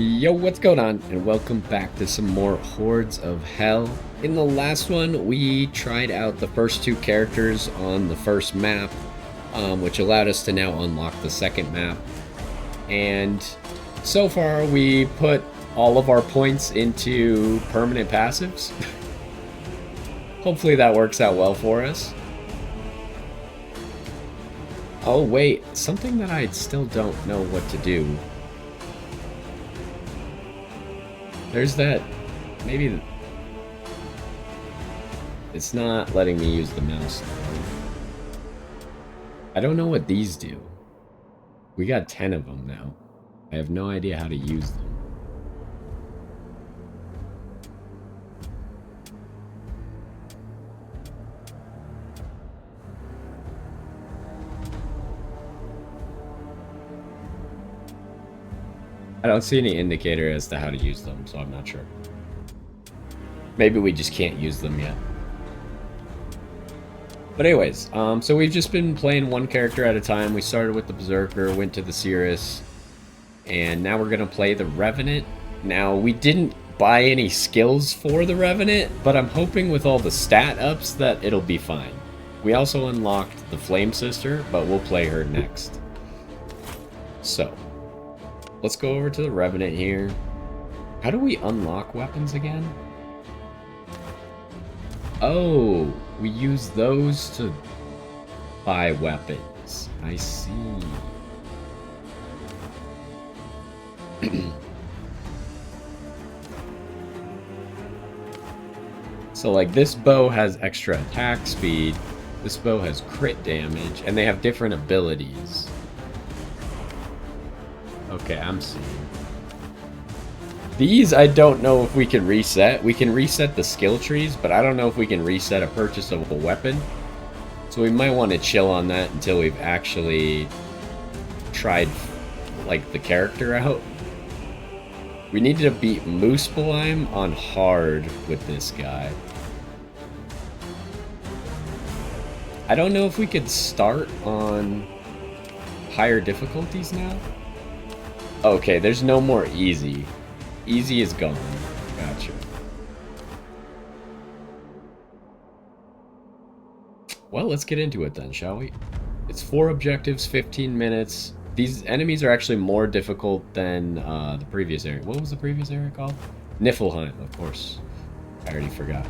Yo, what's going on? And welcome back to some more Hordes of Hell. In the last one, we tried out the first two characters on the first map, which allowed us to now unlock the second map. And so far, we put all of our points into permanent passives. Hopefully that works out well for us. Oh wait, something that I still don't know what to do. There's that, maybe, it's not letting me use the mouse. I don't know what these do. We got 10 of them now. I have no idea how to use them. I don't see any indicator as to how to use them, so I'm not sure. Maybe we just can't use them yet. But anyways, so we've just been playing one character at a time. We started with the Berserker, went to the Cirrus, and now we're going to play the Revenant. Now, we didn't buy any skills for the Revenant, but I'm hoping with all the stat ups that it'll be fine. We also unlocked the Flame Sister, but we'll play her next. So, let's go over to the Revenant here. How do we unlock weapons again? Oh, we use those to buy weapons. I see. So like this bow has extra attack speed, this bow has crit damage, and they have different abilities. Okay, I'm seeing. These I don't know if we can reset. We can reset the skill trees, but I don't know if we can reset a purchase of a weapon. So we might want to chill on that until we've actually tried like the character out. We needed to beat Muspelheim on hard with this guy. I don't know if we could start on higher difficulties now. Okay, there's no more easy. Easy is gone. Gotcha. Well, let's get into it then, shall we? It's 4 objectives, 15 minutes. These enemies are actually more difficult than the previous area. What was the previous area called? Niflheim, of course. I already forgot.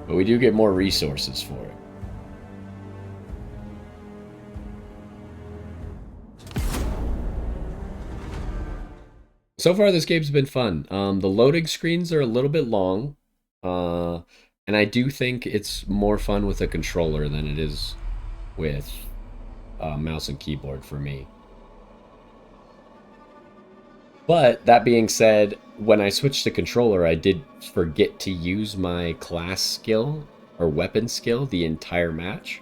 But we do get more resources for it. So far, this game's been fun. The loading screens are a little bit long, and I do think it's more fun with a controller than it is with mouse and keyboard for me. But that being said, when I switched to controller, I did forget to use my class skill or weapon skill the entire match.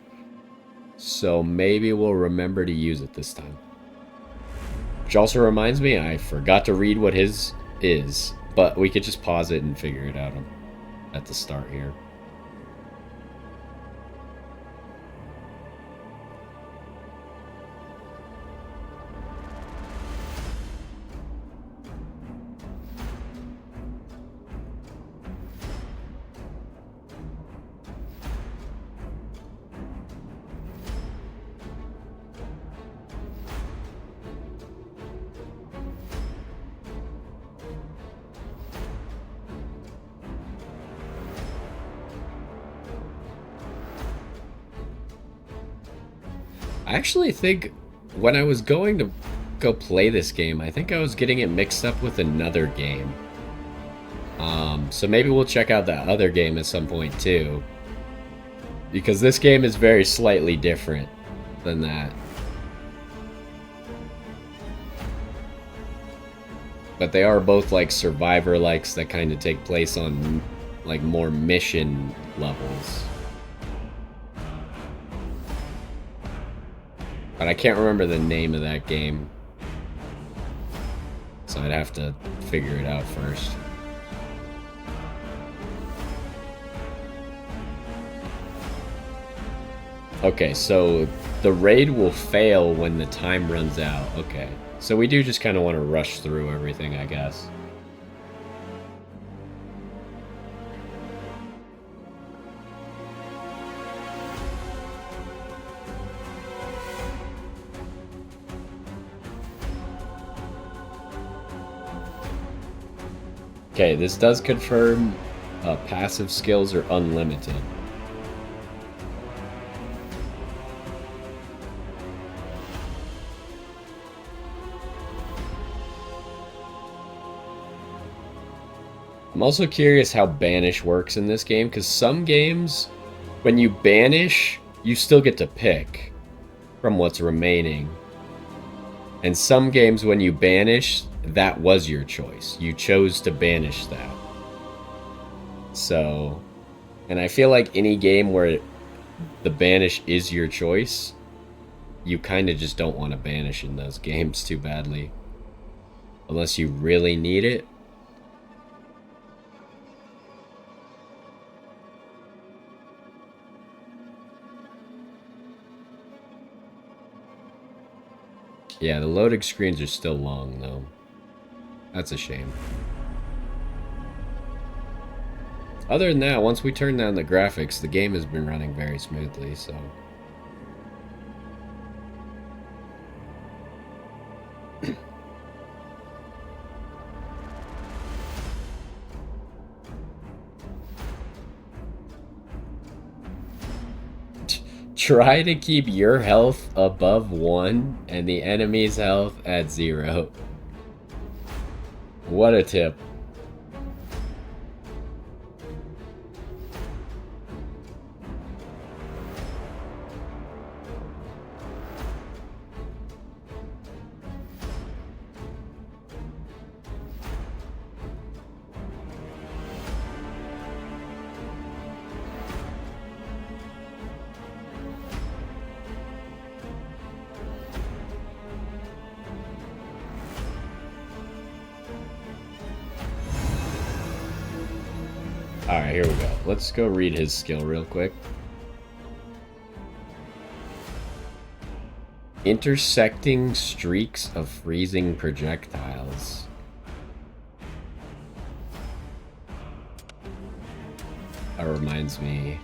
So maybe we'll remember to use it this time. Which also reminds me, I forgot to read what his is, but we could just pause it and figure it out at the start here. I actually think when I was going to go play this game, I think I was getting it mixed up with another game. So maybe we'll check out that other game at some point too. Because this game is very slightly different than that. But they are both like survivor-likes that kind of take place on like more mission levels. But I can't remember the name of that game. So I'd have to figure it out first. Okay, so the raid will fail when the time runs out. Okay. So we do just kind of want to rush through everything, I guess. Okay, this does confirm passive skills are unlimited. I'm also curious how banish works in this game, because some games, when you banish, you still get to pick from what's remaining. And some games, when you banish, that was your choice. You chose to banish that. So, and I feel like any game where the banish is your choice, you kind of just don't want to banish in those games too badly. Unless you really need it. Yeah, the loading screens are still long, though. That's a shame. Other than that, once we turn down the graphics, the game has been running very smoothly, so... Try to keep your health above 1 and the enemy's health at 0. What a tip. Alright, here we go. Let's go read his skill real quick. Intersecting streaks of freezing projectiles. That reminds me.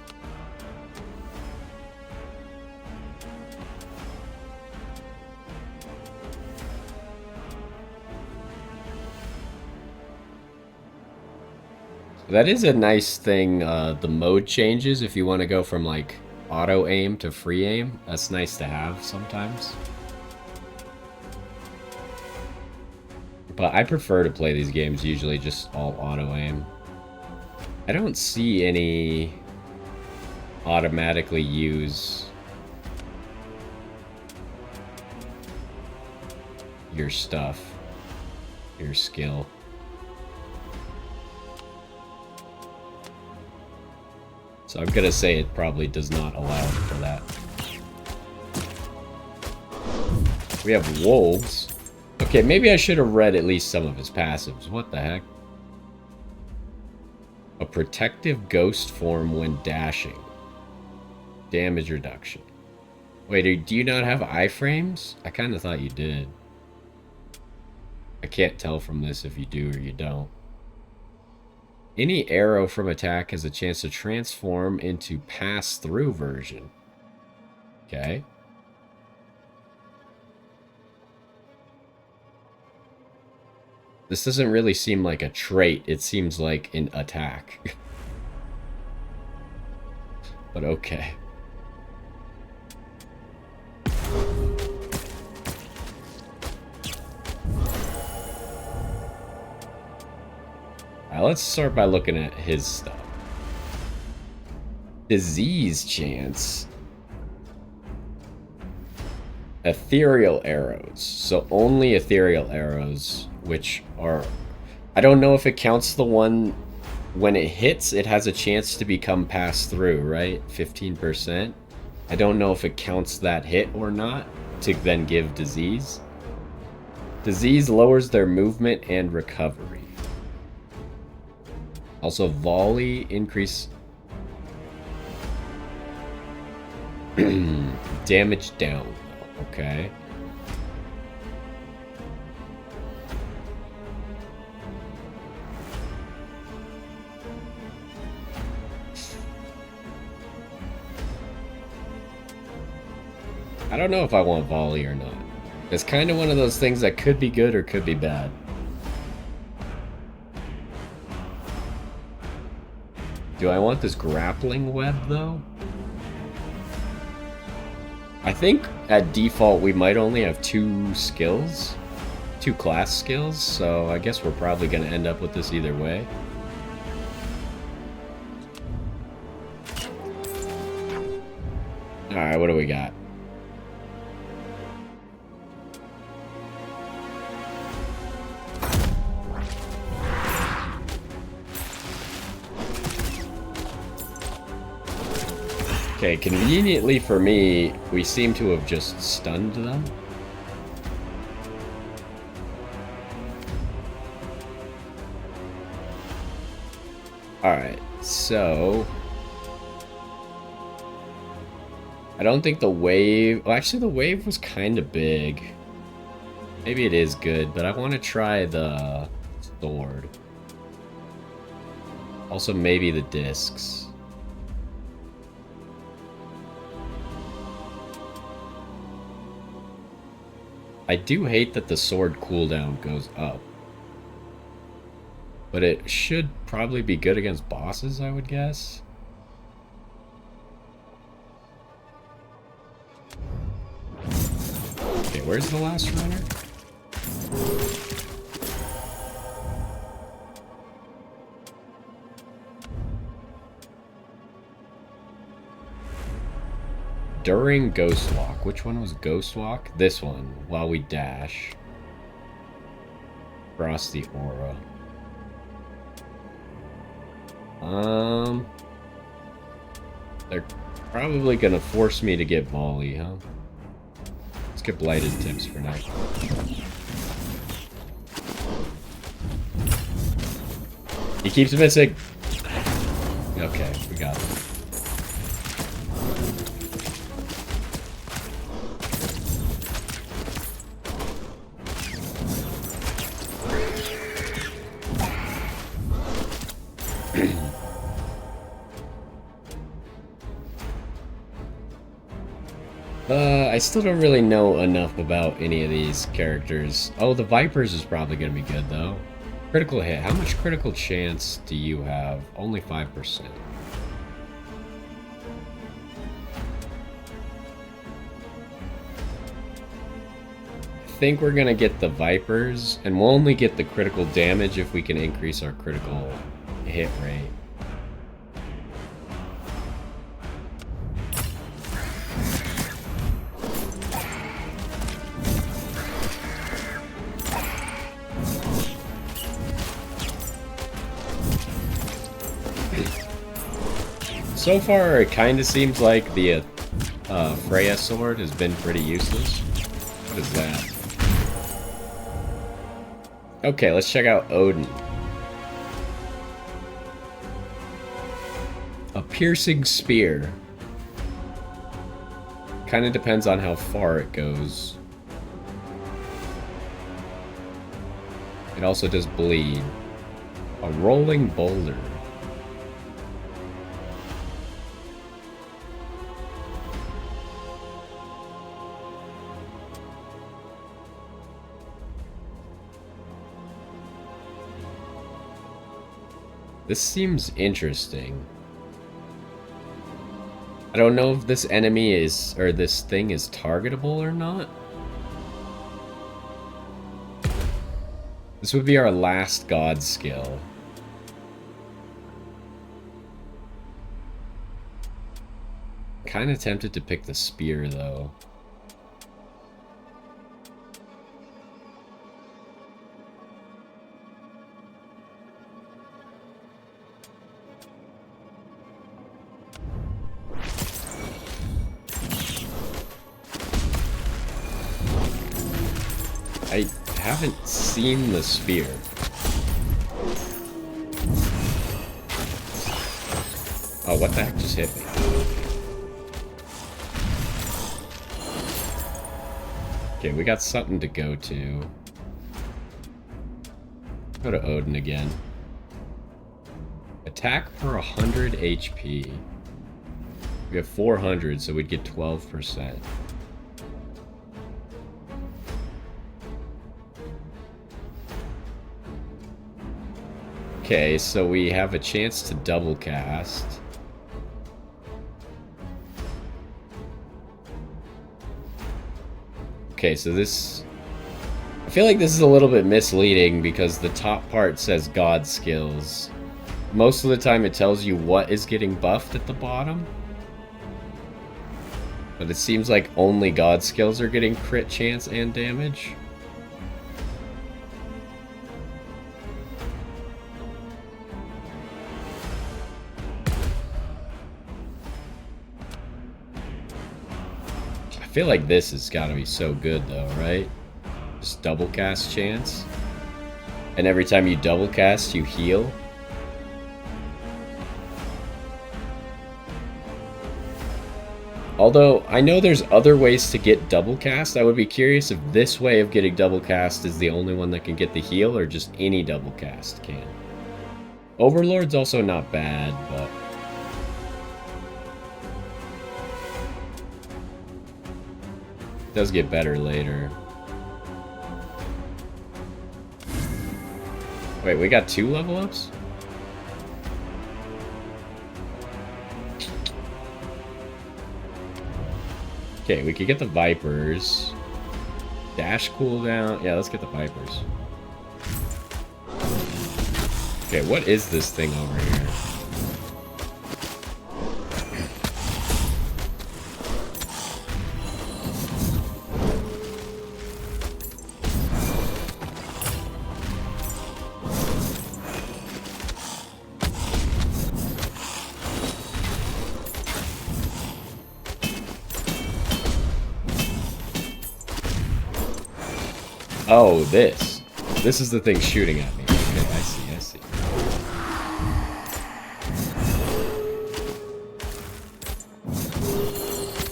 That is a nice thing, the mode changes if you want to go from, like, auto-aim to free aim. That's nice to have sometimes. But I prefer to play these games usually just all auto-aim. I don't see any automatically use your stuff, your skill. So I'm gonna say it probably does not allow for that. We have wolves. Okay, maybe I should have read at least some of his passives. What the heck? A protective ghost form when dashing. Damage reduction. Wait, do you not have iframes? I kind of thought you did. I can't tell from this if you do or you don't. Any arrow from attack has a chance to transform into pass-through version. Okay. This doesn't really seem like a trait. It seems like an attack. But okay. Let's start by looking at his stuff. Disease chance. Ethereal arrows. So only ethereal arrows, which are... I don't know if it counts the one... When it hits, it has a chance to become pass-through, right? 15%. I don't know if it counts that hit or not to then give disease. Disease lowers their movement and recovery. Also, volley increase. Damage down. Okay. I don't know if I want volley or not. It's kind of one of those things that could be good or could be bad. Do I want this grappling web, though? I think at default we might only have 2 skills. 2 class skills, so I guess we're probably going to end up with this either way. Alright, what do we got? Okay, conveniently for me, we seem to have just stunned them. Alright, so... I don't think the wave... Well, actually, the wave was kind of big. Maybe it is good, but I want to try the sword. Also, maybe the discs. I do hate that the sword cooldown goes up. But it should probably be good against bosses, I would guess. Okay, where's the last runner? During Ghost Walk. Which one was Ghost Walk? This one. While we dash. Across the aura. They're probably gonna force me to get volley, huh? Let's get blighted tips for now. He keeps missing. Okay, we got him. I still don't really know enough about any of these characters. Oh, the Vipers is probably going to be good, though. Critical hit. How much critical chance do you have? Only 5%. I think we're going to get the Vipers, and we'll only get the critical damage if we can increase our critical hit rate. So far, it kind of seems like the Freya sword has been pretty useless. What is that? Okay, let's check out Odin. A piercing spear. Kind of depends on how far it goes. It also does bleed. A rolling boulder. This seems interesting. I don't know if this enemy is, or this thing is targetable or not. This would be our last god skill. Kind of tempted to pick the spear, though. I haven't seen the spear. Oh, what the heck just hit me? Okay, we got something to go to. Go to Odin again. Attack for 100 HP. We have 400, so we'd get 12%. Okay, so we have a chance to double cast. Okay, so this... I feel like this is a little bit misleading because the top part says God skills. Most of the time it tells you what is getting buffed at the bottom. But it seems like only God skills are getting crit chance and damage. I feel like this has got to be so good though, right? Just double cast chance. And every time you double cast, you heal. Although, I know there's other ways to get double cast. I would be curious if this way of getting double cast is the only one that can get the heal, or just any double cast can. Overlord's also not bad, but... it does get better later. Wait, we got 2 level ups? Okay, we could get the Vipers. Dash cooldown. Yeah, let's get the Vipers. Okay, what is this thing over here? Oh, this. This is the thing shooting at me. Okay, I see, I see.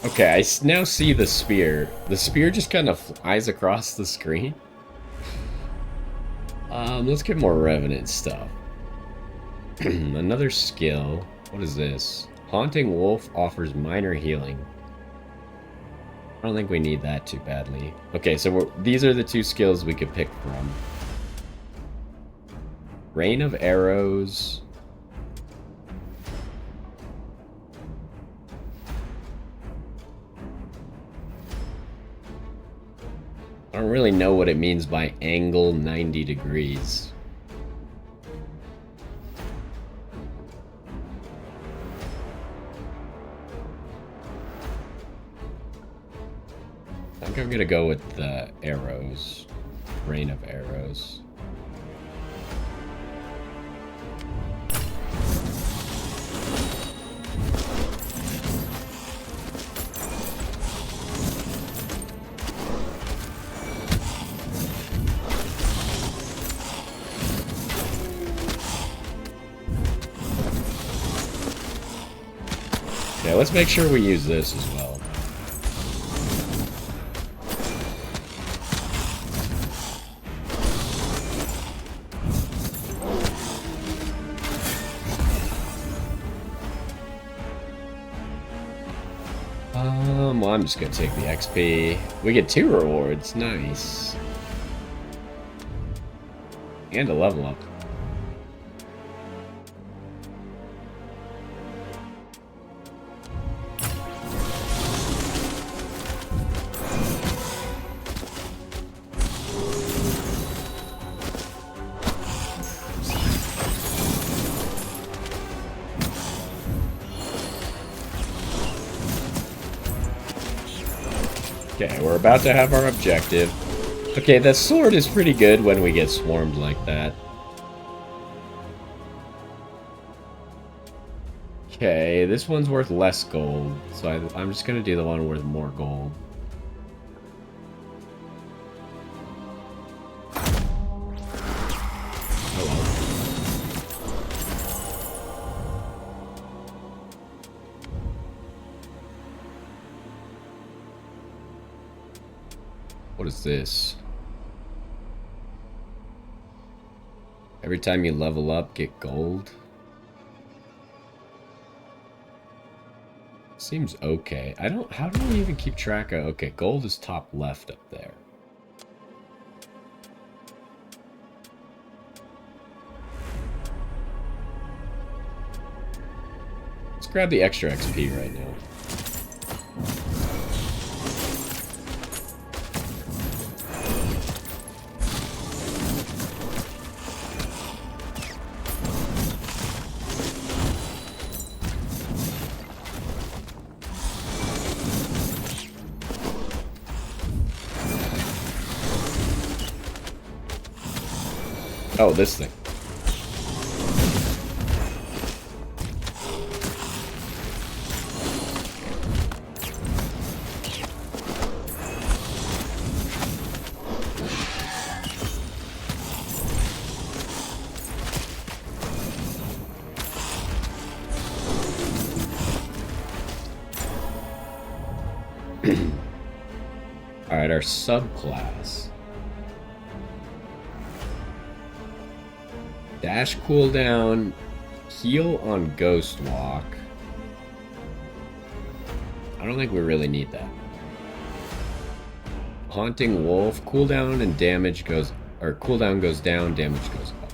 Okay, I now see the spear. The spear just kind of flies across the screen. Let's get more Revenant stuff. Another skill. What is this? Haunting Wolf offers minor healing. I don't think we need that too badly. Okay, so these are the 2 skills we could pick from. Rain of Arrows. I don't really know what it means by angle 90 degrees. I think I'm gonna go with the arrows. Rain of Arrows. Yeah, let's make sure we use this as well. Well, I'm just gonna take the XP. We get 2 rewards, nice. And a level up. Okay, we're about to have our objective. Okay, the sword is pretty good when we get swarmed like that. Okay, this one's worth less gold, so I'm just gonna do the one worth more gold. What is this? Every time you level up, get gold. Seems okay. How do we even keep track of... Okay, gold is top left up there. Let's grab the extra XP right now. Oh, this thing. Alright, our subclass. Dash cooldown, heal on Ghost Walk. I don't think we really need that. Haunting Wolf, cooldown and damage goes... Or cooldown goes down, damage goes up.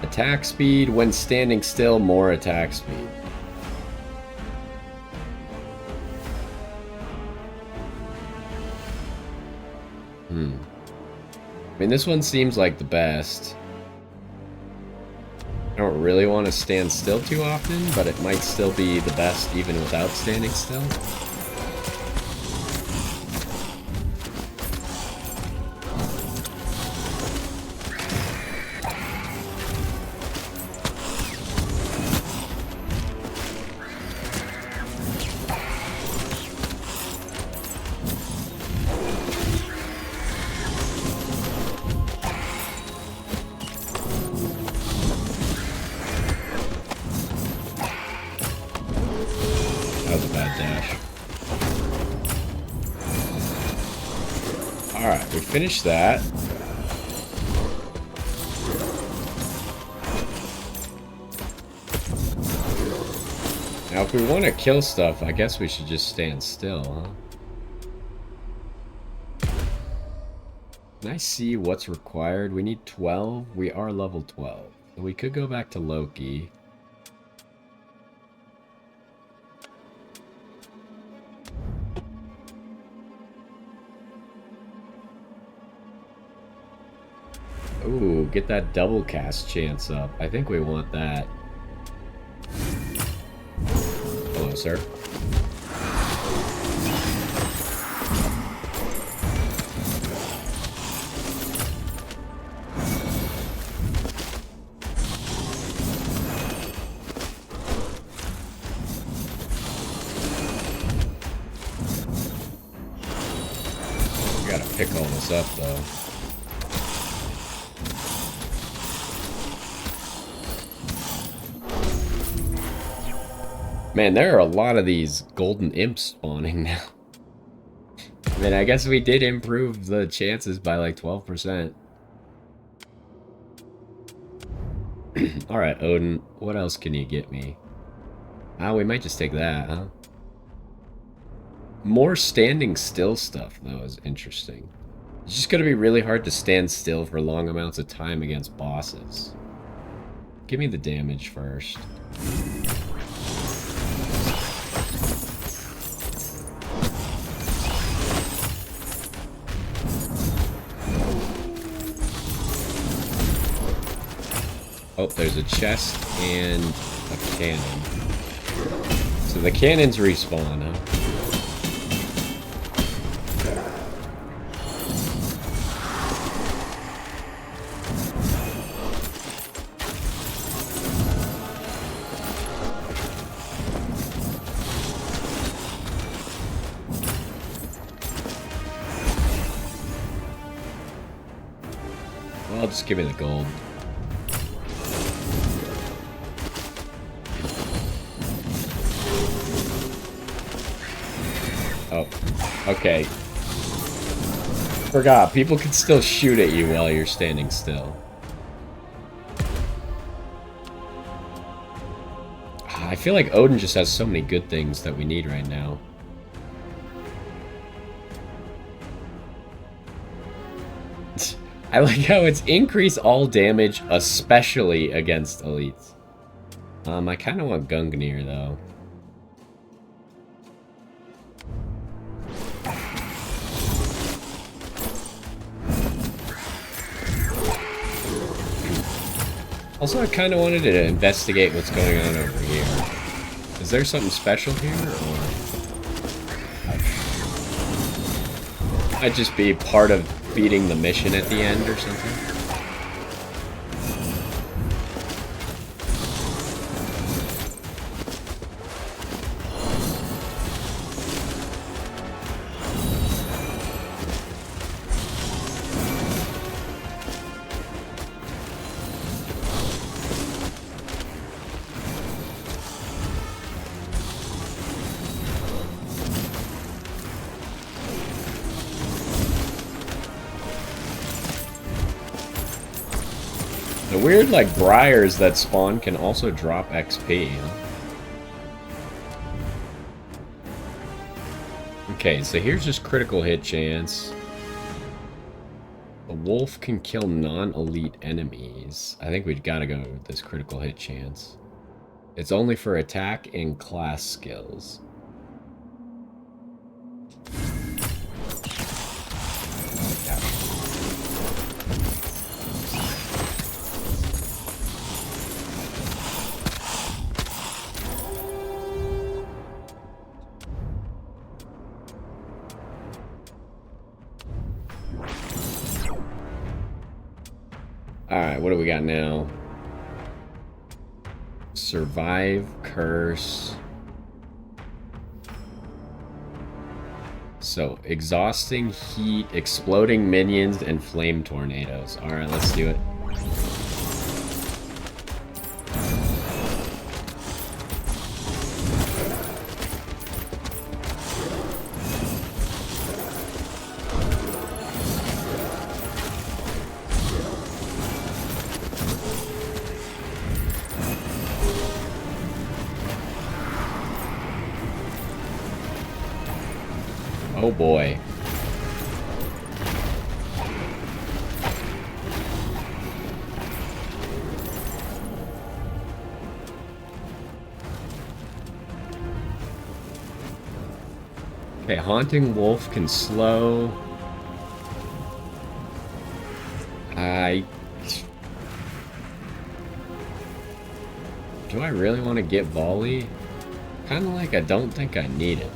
Attack speed, when standing still, more attack speed. I mean, this one seems like the best. I don't really want to stand still too often, but it might still be the best even without standing still. Alright, we finished that. Now, if we want to kill stuff, I guess we should just stand still, huh? Can I see what's required? We need 12. We are level 12. So we could go back to Loki. Ooh, get that double cast chance up. I think we want that. Hello, sir. We gotta pick all this up, though. Man, there are a lot of these golden imps spawning now. I mean, I guess we did improve the chances by like 12%. Alright, Odin, what else can you get me? Ah, we might just take that, huh? More standing still stuff, though, is interesting. It's just gonna be really hard to stand still for long amounts of time against bosses. Give me the damage first. Oh, there's a chest and a cannon. So the cannons respawn, huh? Well, just give me the gold. Oh, okay. Forgot, people can still shoot at you while you're standing still. I feel like Odin just has so many good things that we need right now. I like how it's increase all damage, especially against elites. I kind of want Gungnir, though. Also, I kind of wanted to investigate what's going on over here. Is there something special here, or... Might just be part of beating the mission at the end or something? The weird, like, briars that spawn can also drop XP, huh? Okay, so here's just critical hit chance. A wolf can kill non-elite enemies. I think we've got to go with this critical hit chance. It's only for attack and class skills. Alright, what do we got now? Survive, curse. So, exhausting, heat, exploding minions, and flame tornadoes. Alright, let's do it. Oh boy. Okay, Haunting Wolf can slow. Do I really want to get volley? Kind of like I don't think I need it.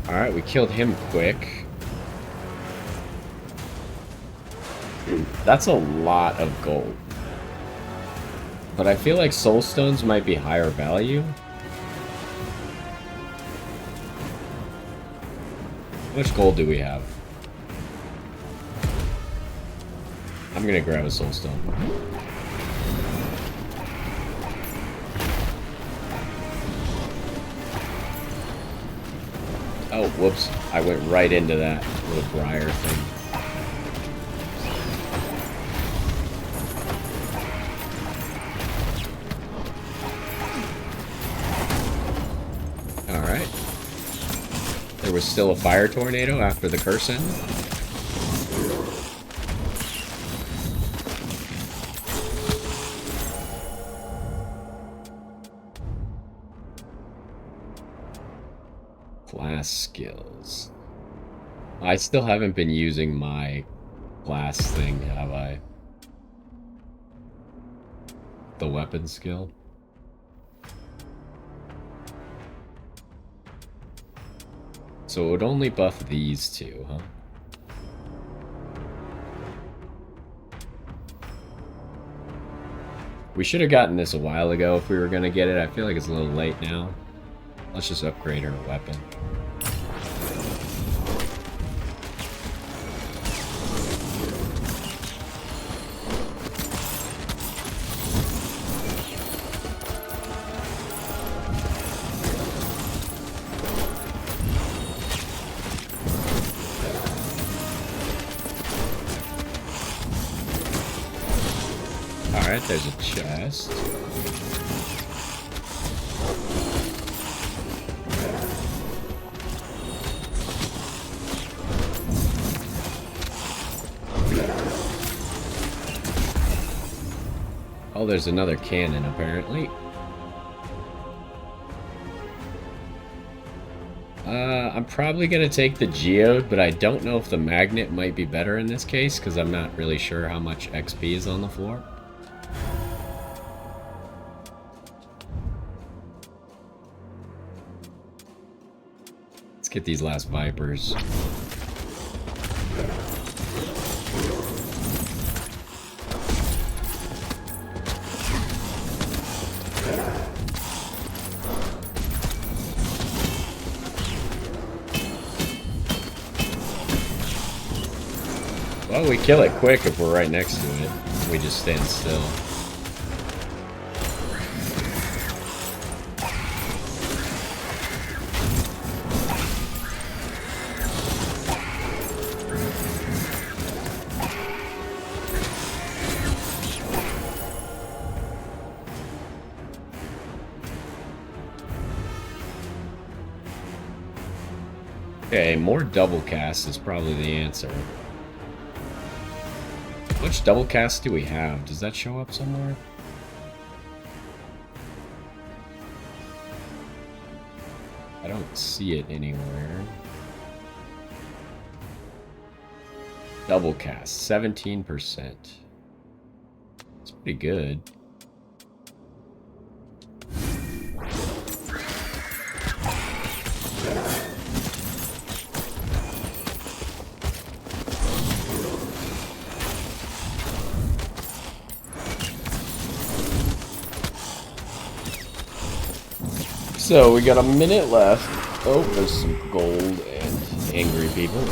Alright, we killed him quick. That's a lot of gold. But I feel like soul stones might be higher value. How much gold do we have? I'm gonna grab a soul stone. Oh, whoops. I went right into that little briar thing. Alright. There was still a fire tornado after the curse ended. Class skills. I still haven't been using my class thing, have I? The weapon skill. So it would only buff these two, huh? We should have gotten this a while ago if we were going to get it. I feel like it's a little late now. Let's just upgrade our weapon. Alright, there's a chest. Oh, there's another cannon, apparently. I'm probably going to take the geode, but I don't know if the magnet might be better in this case, because I'm not really sure how much XP is on the floor. Let's get these last vipers. Well, we kill it quick if we're right next to it. We just stand still. Okay, more double casts is probably the answer. How much double cast do we have? Does that show up somewhere? I don't see it anywhere. Double cast, 17%. It's pretty good. So we got a minute left. Oh, there's some gold and angry people.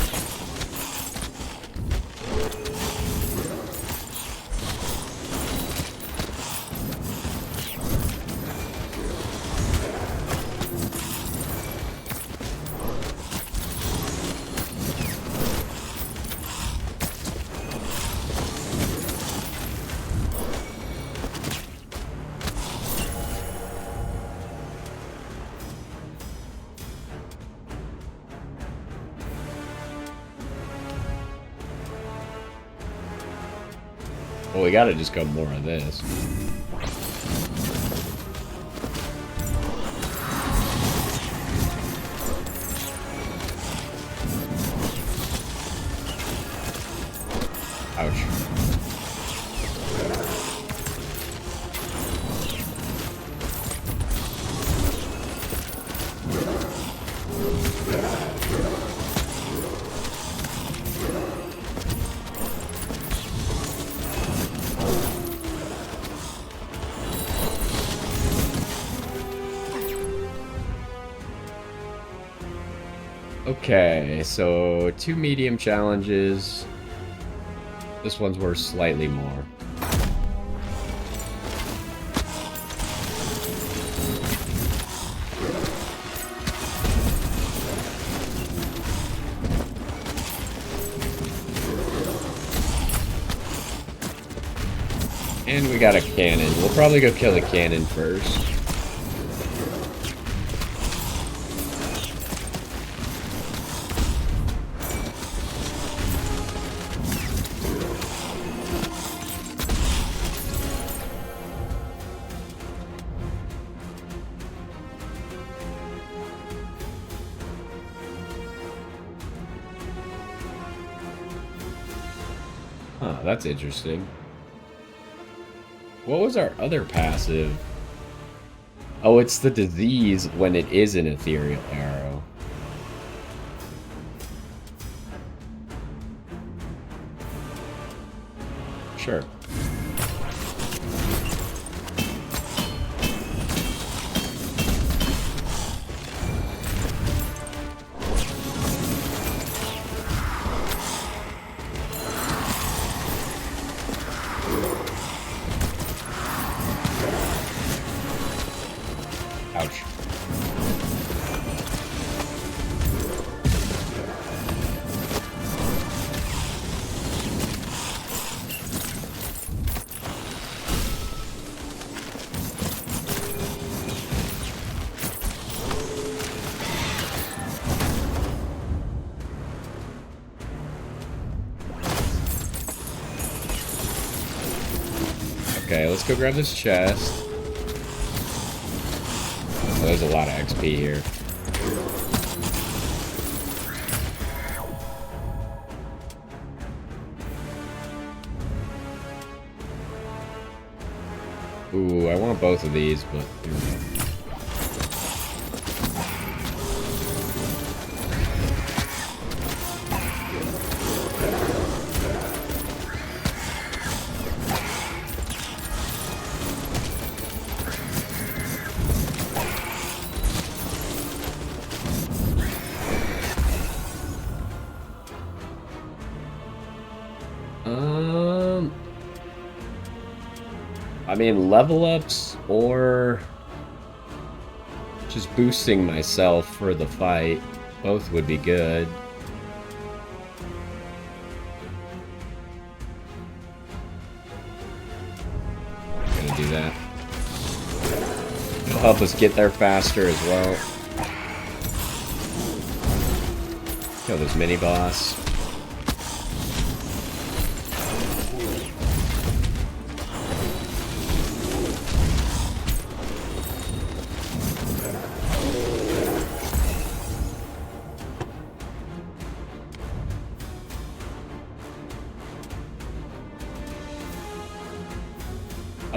Well, we gotta just go more of this. Ouch. Okay, so 2 medium challenges. This one's worth slightly more. And we got a cannon. We'll probably go kill the cannon first. Huh, that's interesting. What was our other passive? Oh, it's the disease when it is an ethereal arrow. Sure. Ouch. Okay, let's go grab this chest. Oh, there's a lot of XP here. Ooh, I want both of these, but here we go. I mean, level ups or just boosting myself for the fight. Both would be good. I'm gonna do that. It'll help us get there faster as well. Kill this mini boss.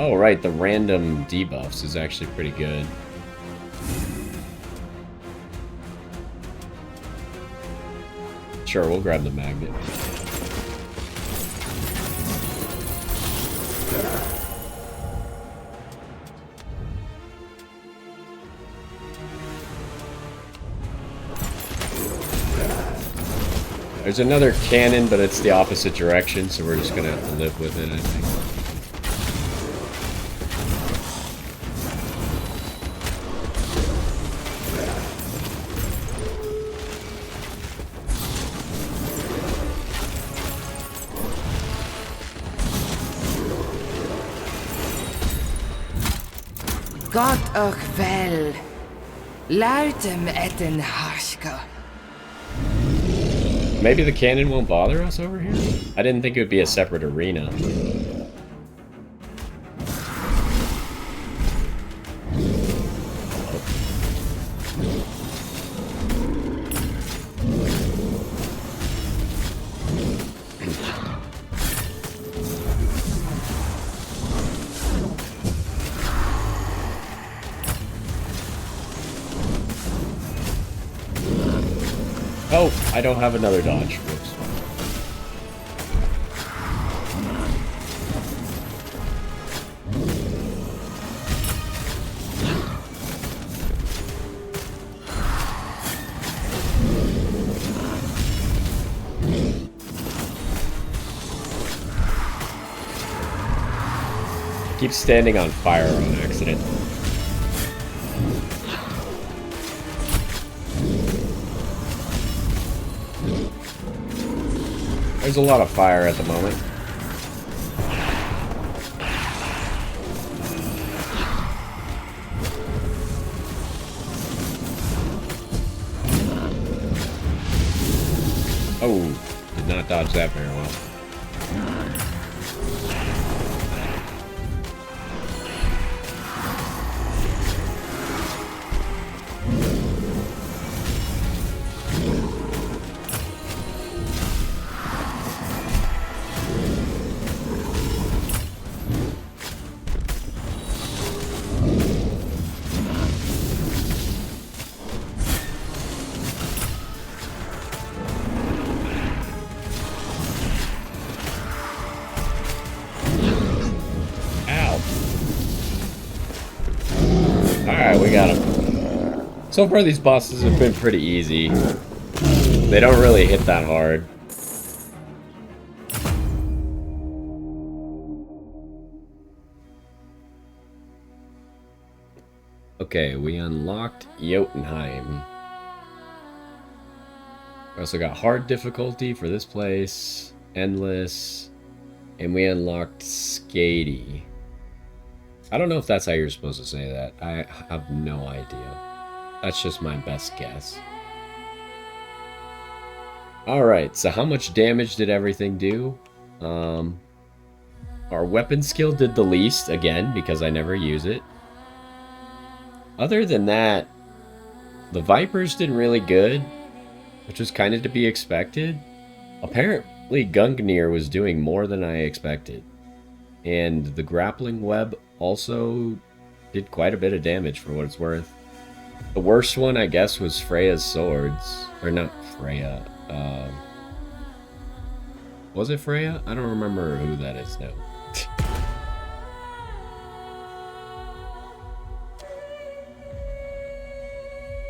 Oh, right, the random debuffs is actually pretty good. Sure, we'll grab the magnet. There's another cannon, but it's the opposite direction, so we're just gonna have to live with it, I think. God och Hel. Luitem etten harska. Maybe the cannon won't bother us over here? I didn't think it would be a separate arena. Oh, I don't have another dodge. Whoops. I keep standing on fire on accident. There's a lot of fire at the moment. Oh, did not dodge that very well. So far, these bosses have been pretty easy. They don't really hit that hard. Okay, we unlocked Jotunheim. We also got hard difficulty for this place, endless, and we unlocked Skady. I don't know if that's how you're supposed to say that. I have no idea. That's just my best guess. Alright, so how much damage did everything do? Our weapon skill did the least, again, because I never use it. Other than that, the Vipers did really good, which was kind of to be expected. Apparently, Gungnir was doing more than I expected. And the grappling web also did quite a bit of damage for what it's worth. The worst one, I guess, was Freya's swords. Or not Freya. Was it Freya? I don't remember who that is now.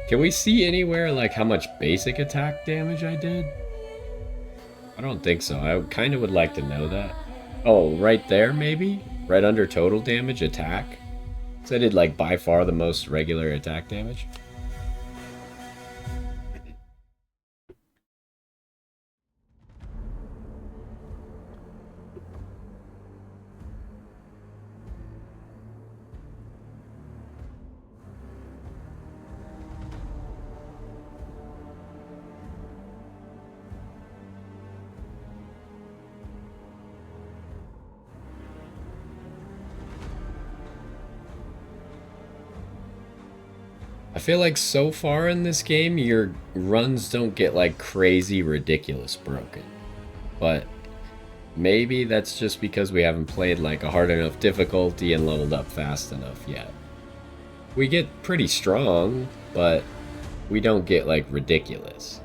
Can we see anywhere, like, how much basic attack damage I did? I don't think so. I kind of would like to know that. Oh, right there, maybe? Right under total damage, attack. So I did, like, by far the most regular attack damage. I feel like so far in this game, your runs don't get like crazy ridiculous broken. But maybe that's just because we haven't played like a hard enough difficulty and leveled up fast enough yet. We get pretty strong, but we don't get like ridiculous.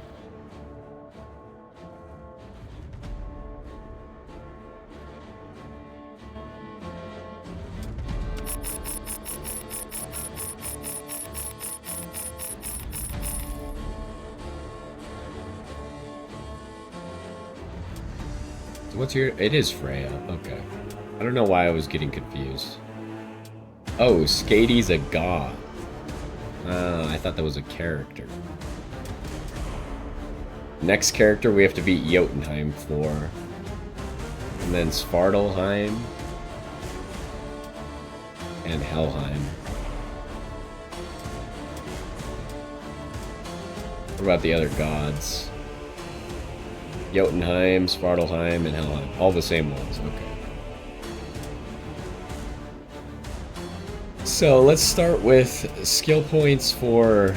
What's your... It is Freya. Okay. I don't know why I was getting confused. Oh, Skady's a god. I thought that was a character. Next character we have to beat Jotunheim for. And then Svartalheim. And Helheim. What about the other gods? Jotunheim, Svartalheim, and Helheim. All the same ones, okay. So let's start with skill points for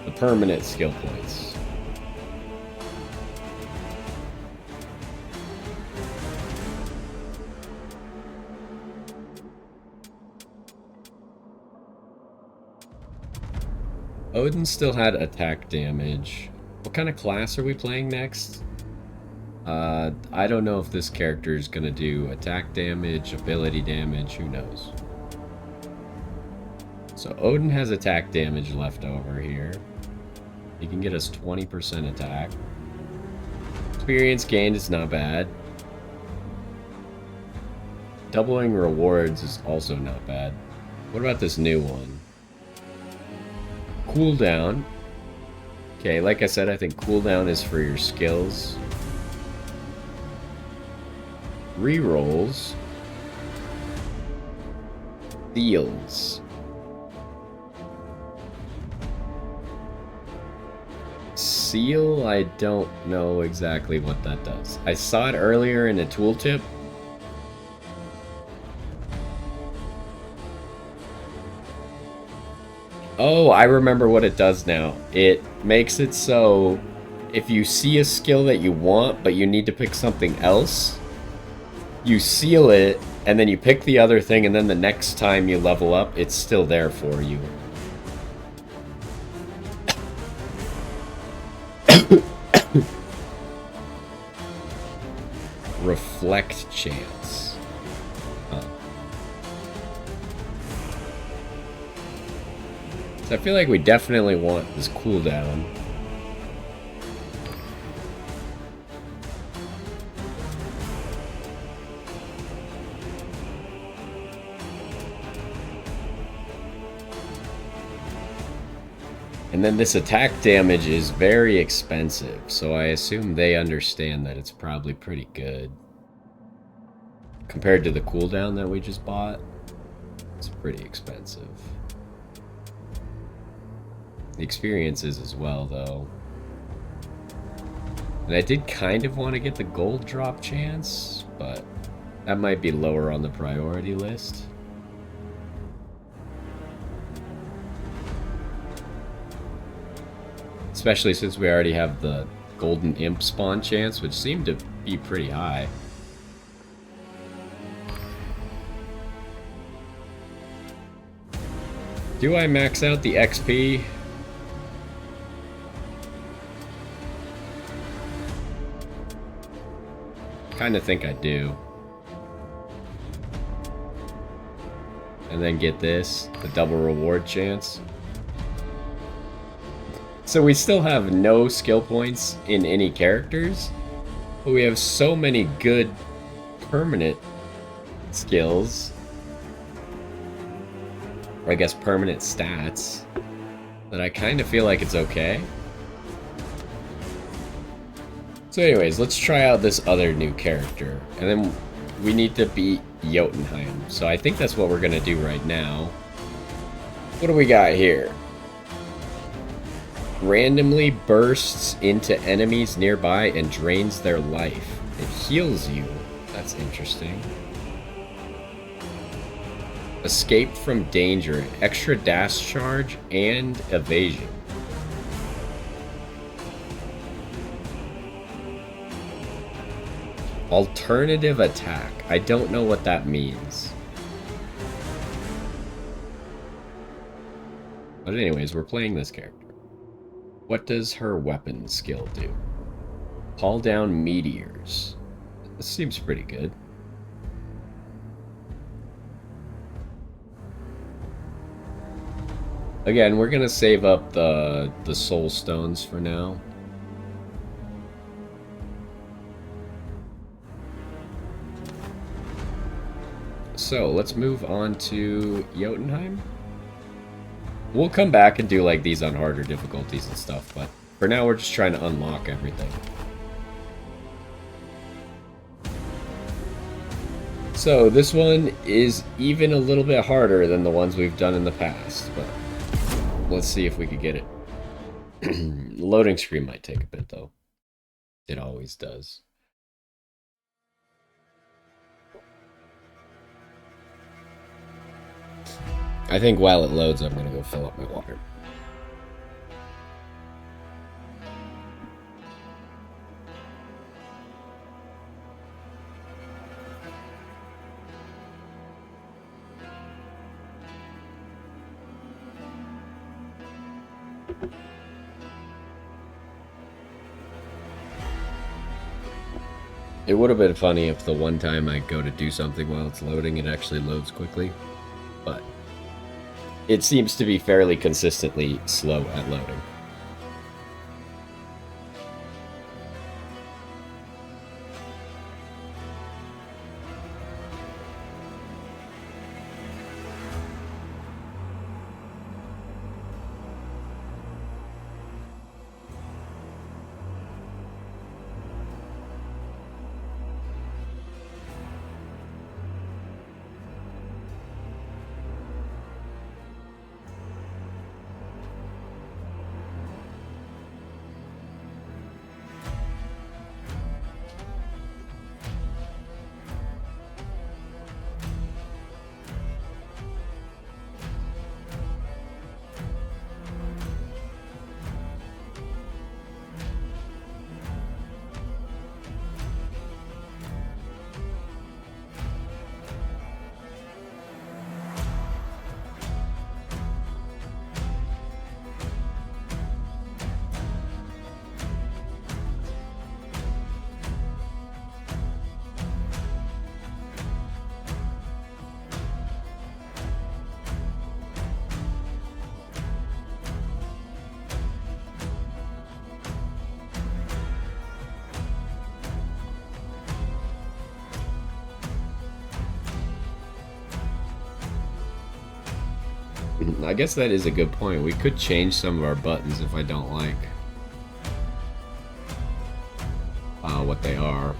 the permanent skill points. Odin still had attack damage. What kind of class are we playing next? I don't know if this character is going to do attack damage, ability damage, who knows. So Odin has attack damage left over here. He can get us 20% attack. Experience gained is not bad. Doubling rewards is also not bad. What about this new one? Cooldown. Okay, like I said, I think cooldown is for your skills. Rerolls. Seals. Seal, I don't know exactly what that does. I saw it earlier in a tooltip. Oh, I remember what it does now. It makes it so if you see a skill that you want, but you need to pick something else, you seal it, and then you pick the other thing, and then the next time you level up, it's still there for you. Reflect chance. So I feel like we definitely want this cooldown. And then this attack damage is very expensive, so I assume they understand that it's probably pretty good. Compared to the cooldown that we just bought, it's pretty expensive. The experience is as well, though. And I did kind of want to get the gold drop chance, but that might be lower on the priority list. Especially since we already have the golden imp spawn chance, which seemed to be pretty high. Do I max out the XP? Kind of think I do. And then get this, the double reward chance. So we still have no skill points in any characters, but we have so many good permanent skills, or I guess permanent stats, that I kind of feel like it's okay. So anyways, let's try out this other new character, and then we need to beat Jotunheim. So I think that's what we're gonna do right now. What do we got here? Randomly bursts into enemies nearby and drains their life. It heals you. That's interesting. Escape from danger, extra dash charge, and evasion. Alternative attack. I don't know what that means. But anyways, we're playing this character. What does her weapon skill do? Call down meteors. This seems pretty good. Again, we're gonna save up the soul stones for now. So let's move on to Jotunheim. We'll come back and do like these on harder difficulties and stuff, but for now we're just trying to unlock everything. So this one is even a little bit harder than the ones we've done in the past, but let's see if we could get it. The loading screen might take a bit though. It always does. I think while it loads, I'm gonna go fill up my water. It would have been funny if the one time I go to do something while it's loading, it actually loads quickly, but it seems to be fairly consistently slow at loading. I guess that is a good point. We could change some of our buttons if I don't like what they are.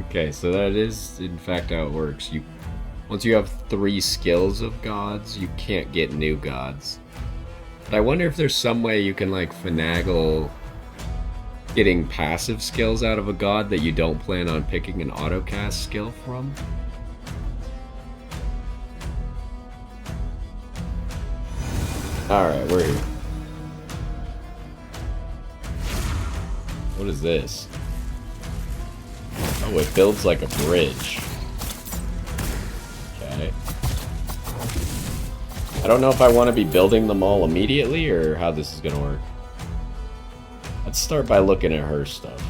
Okay, so that is in fact how it works. Once you have 3 skills of gods, you can't get new gods. But I wonder if there's some way you can like finagle getting passive skills out of a god that you don't plan on picking an autocast skill from. Alright, we're here. What is this? Oh, it builds like a bridge. Okay. I don't know if I want to be building them all immediately or how this is going to work. Let's start by looking at her stuff.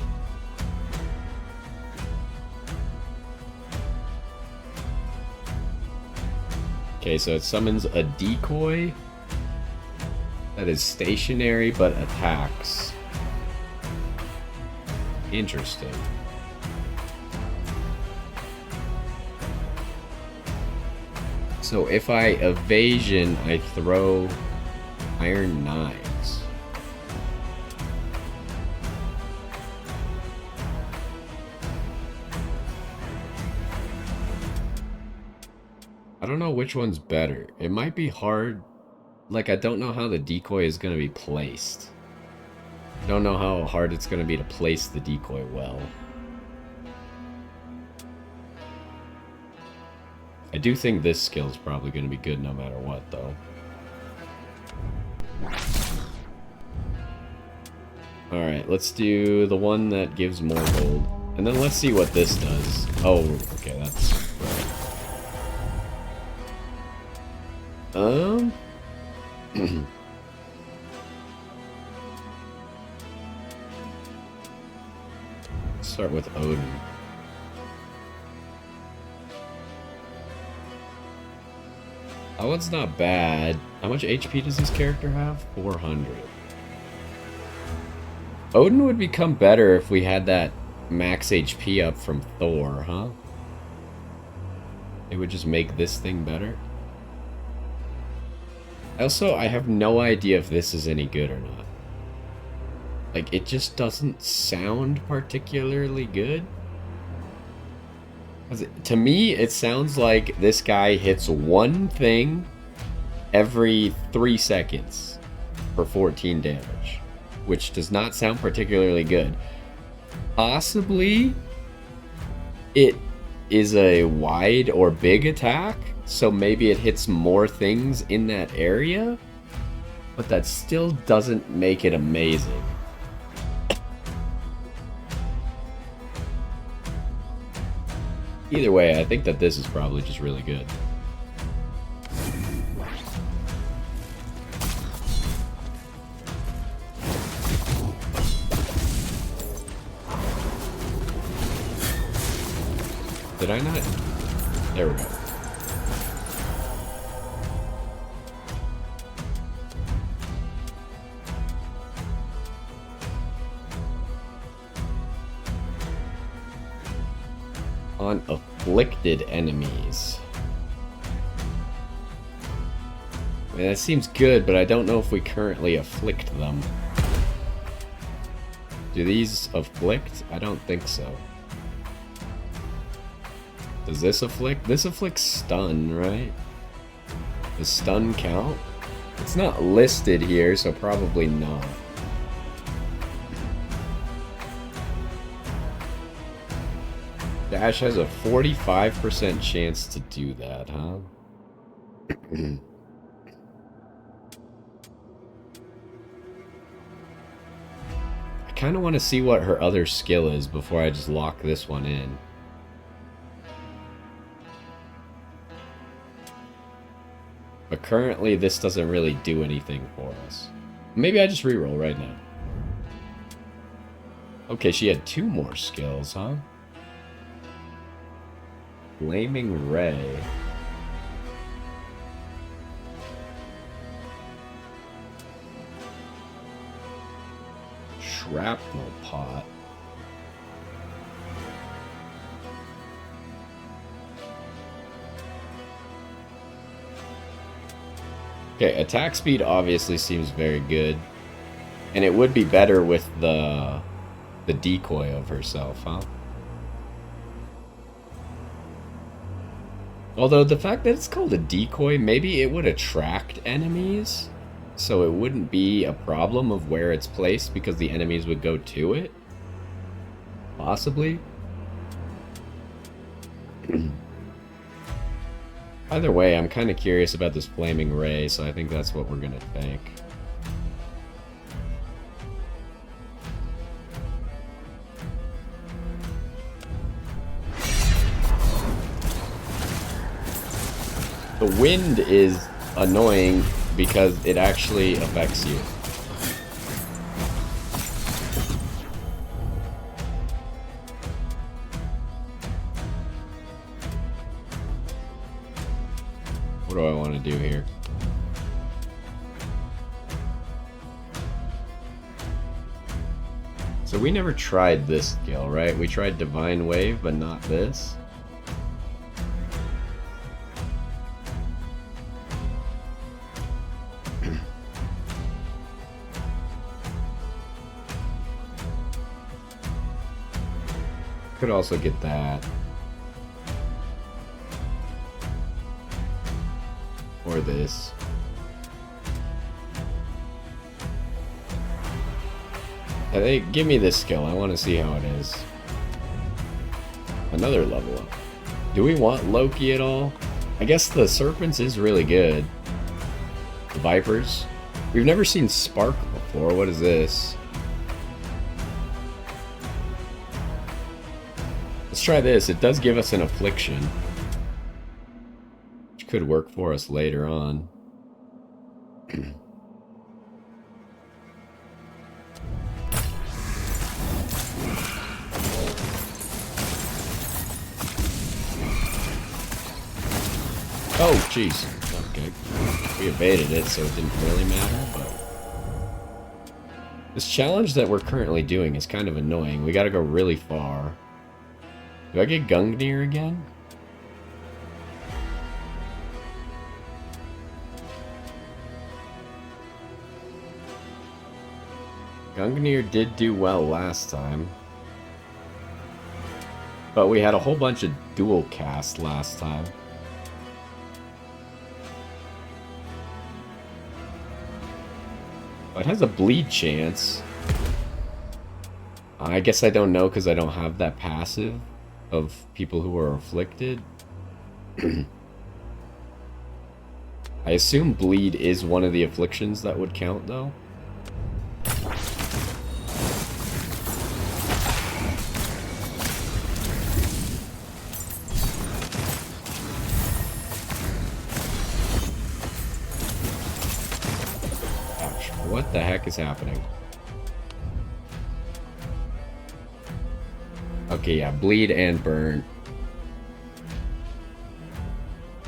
Okay, so it summons a decoy that is stationary but attacks. Interesting. So if I evasion, I throw iron knives. I don't know which one's better. It might be hard. Like, I don't know how the decoy is going to be placed. I don't know how hard it's going to be to place the decoy well. I do think this skill is probably going to be good no matter what, though. Alright, let's do the one that gives more gold. And then let's see what this does. Oh, okay, that's right. Start with Odin. That one's not bad. How much HP does this character have? 400. Odin would become better if we had that max HP up from Thor, huh? It would just make this thing better. Also, I have no idea if this is any good or not. Like, it just doesn't sound particularly good. To me, it sounds like this guy hits one thing every 3 seconds for 14 damage, which does not sound particularly good. Possibly, it is a wide or big attack, so maybe it hits more things in that area, but that still doesn't make it amazing. Either way, I think that this is probably just really good. Did I not? There we go. On afflicted enemies. I mean, that seems good, but I don't know if we currently afflict them. Do these afflict? I don't think so. Does this afflict? This afflicts stun, right? Does stun count? It's not listed here, so probably not. Dash has a 45% chance to do that, huh? I kind of want to see what her other skill is before I just lock this one in. But currently, this doesn't really do anything for us. Maybe I just reroll right now. Okay, she had 2 more skills, huh? Flaming Ray. Shrapnel Pot. Okay, attack speed obviously seems very good. And it would be better with the decoy of herself, huh? Although the fact that it's called a decoy, maybe it would attract enemies. So it wouldn't be a problem of where it's placed because the enemies would go to it. Possibly. Either way, I'm kind of curious about this flaming ray, so I think that's what we're going to take. The wind is annoying because it actually affects you. What do I want to do here? So we never tried this skill, right? We tried Divine Wave, but not this. Could also get that. Or this. Hey, give me this skill. I want to see how it is. Another level up. Do we want Loki at all? I guess the Serpents is really good. The Vipers. We've never seen Spark before. What is this? Let's try this. It does give us an affliction, which could work for us later on. Oh, jeez. Okay. We evaded it, so it didn't really matter, but... This challenge that we're currently doing is kind of annoying. We gotta go really far. Do I get Gungnir again? Gungnir did do well last time. But we had a whole bunch of dual cast last time. It has a bleed chance. I guess I don't know because I don't have that passive of people who are afflicted. I assume bleed is one of the afflictions that would count though. What the heck is happening? Okay, yeah, bleed and burn.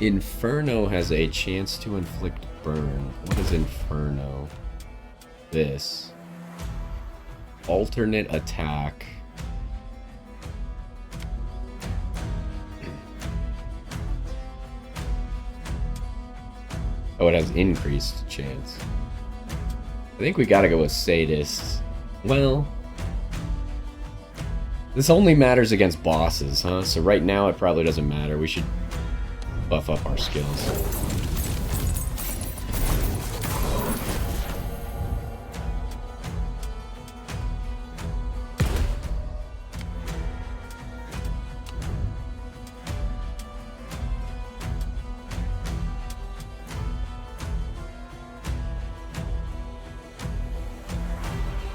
Inferno has a chance to inflict burn. What is Inferno? This. Alternate attack. Oh, it has increased chance. I think we gotta go with Sadists. Well, this only matters against bosses, huh? So right now it probably doesn't matter. We should buff up our skills.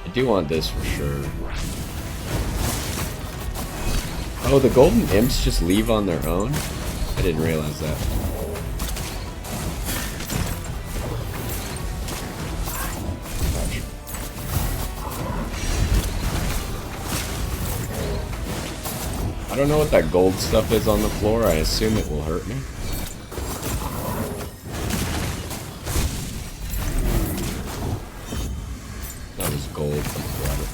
I do want this for sure. Oh, the golden imps just leave on their own? I didn't realize that. I don't know what that gold stuff is on the floor. I assume it will hurt me. That was gold. Grab it.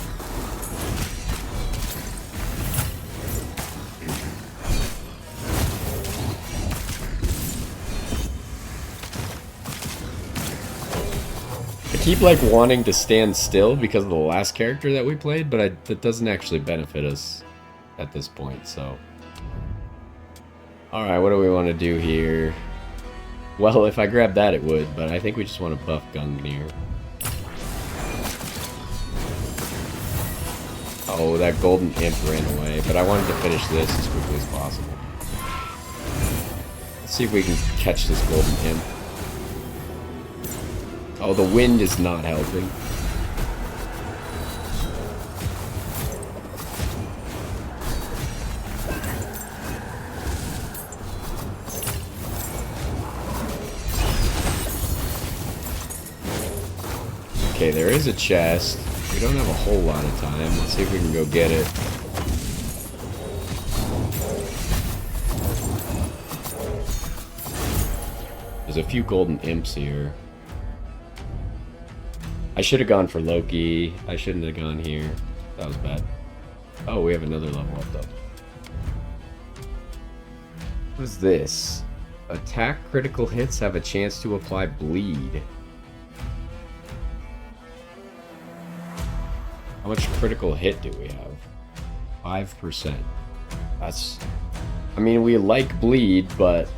I keep like wanting to stand still because of the last character that we played, but that doesn't actually benefit us at this point, so. Alright, what do we want to do here? Well, if I grab that it would, but I think we just want to buff Gungnir. Oh, that golden imp ran away, but I wanted to finish this as quickly as possible. Let's see if we can catch this golden imp. Oh, the wind is not helping. Okay, there is a chest. We don't have a whole lot of time. Let's see if we can go get it. There's a few golden imps here. I should have gone for Loki. I shouldn't have gone here. That was bad. Oh, we have another level up though. What is this? Attack critical hits have a chance to apply bleed. How much critical hit do we have? 5%. That's... I mean, we like bleed, but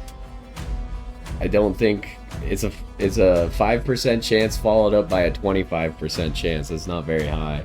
I don't think it's a 5% chance followed up by a 25% chance. That's not very high.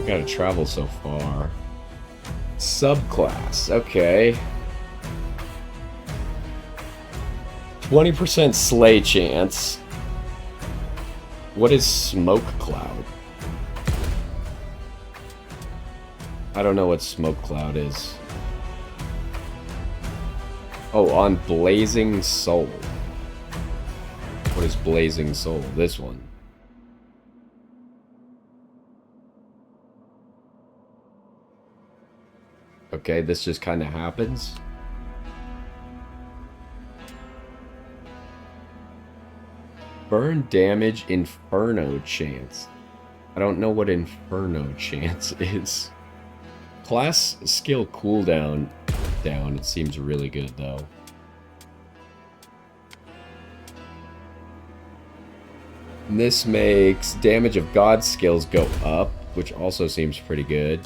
Gotta travel so far. Subclass, okay. 20% slay chance. What is smoke cloud? I don't know what smoke cloud is. Oh, on Blazing Soul. What is Blazing Soul? This one. Okay, this just kind of happens. Burn damage Inferno chance. I don't know what Inferno chance is. Class skill cooldown down. It seems really good though. And this makes damage of God skills go up, which also seems pretty good.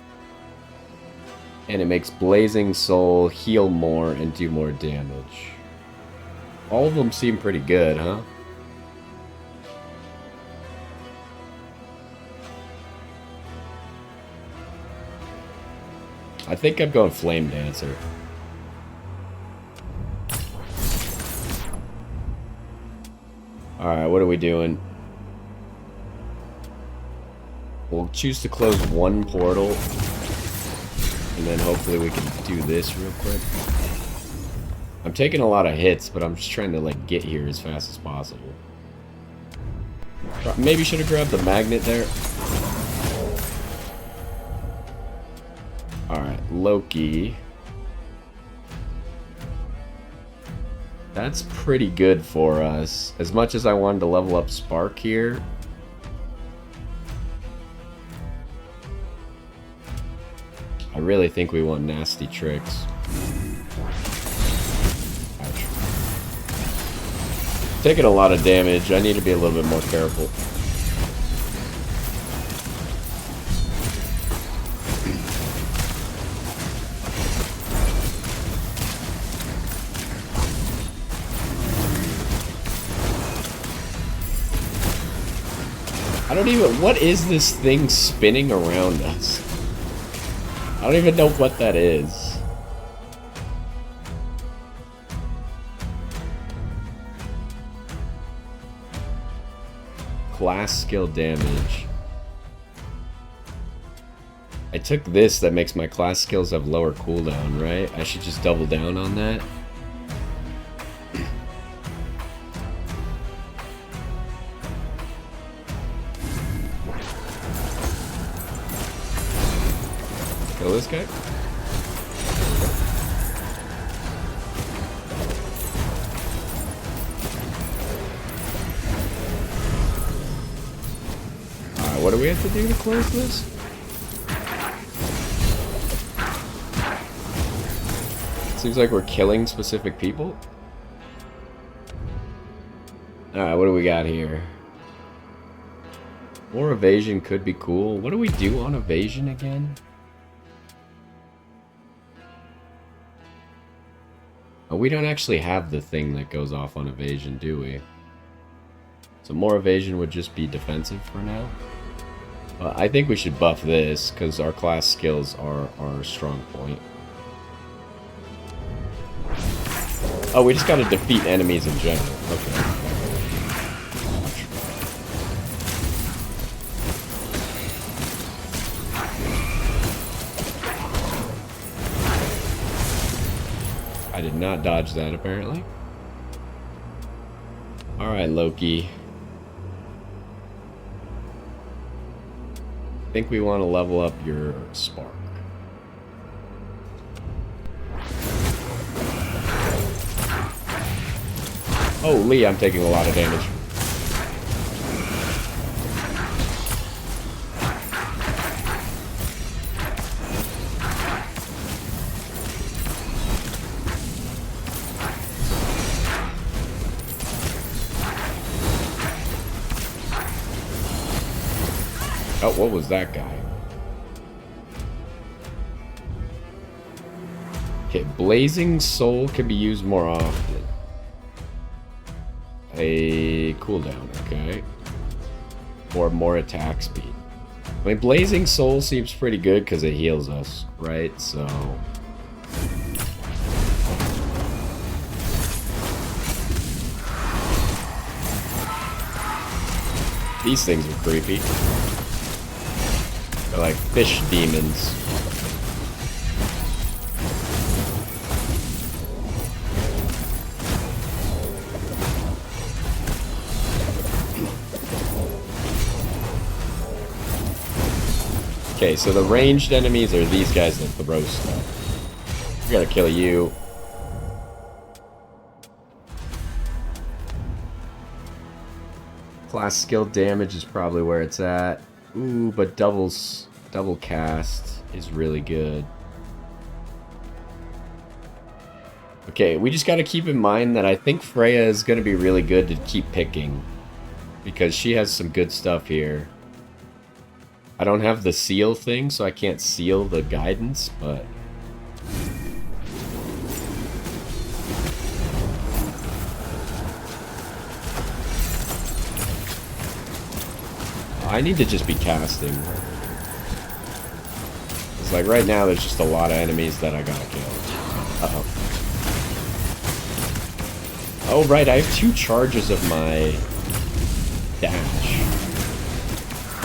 And it makes Blazing Soul heal more and do more damage. All of them seem pretty good, huh? I think I'm going Flame Dancer. Alright, what are we doing? We'll choose to close one portal. And then hopefully we can do this real quick. I'm taking a lot of hits, but I'm just trying to like get here as fast as possible. Maybe should have grabbed the magnet there. Alright, Loki. That's pretty good for us. As much as I wanted to level up Spark here. I really think we want Nasty Tricks. Ouch. Taking a lot of damage. I need to be a little bit more careful. I don't even... What is this thing spinning around us? I don't even know what that is. Class skill damage. I took this that makes my class skills have lower cooldown, right? I should just double down on that. Kill this guy. Alright, what do we have to do to close this? Seems like we're killing specific people. Alright, what do we got here? More evasion could be cool. What do we do on evasion again? Oh, we don't actually have the thing that goes off on evasion, do we? So more evasion would just be defensive for now. I think we should buff this, because our class skills are our strong point. Oh, we just gotta defeat enemies in general. Okay. I did not dodge that, apparently. Alright, Loki. I think we want to level up your Spark. Holy, I'm taking a lot of damage. Oh, what was that guy? Okay, Blazing Soul can be used more often. A cooldown, okay. Or more attack speed. I mean, Blazing Soul seems pretty good because it heals us, right? So... These things are creepy. They're like fish demons. Okay, so the ranged enemies are these guys that throw stuff. We gotta kill you. Class skill damage is probably where it's at. Ooh, but double cast is really good. Okay, we just gotta keep in mind that I think Freya is gonna be really good to keep picking. Because she has some good stuff here. I don't have the seal thing, so I can't seal the guidance, but... I need to just be casting. Because like right now there's just a lot of enemies that I gotta kill. Uh-oh. Oh, right, I have 2 charges of my dash.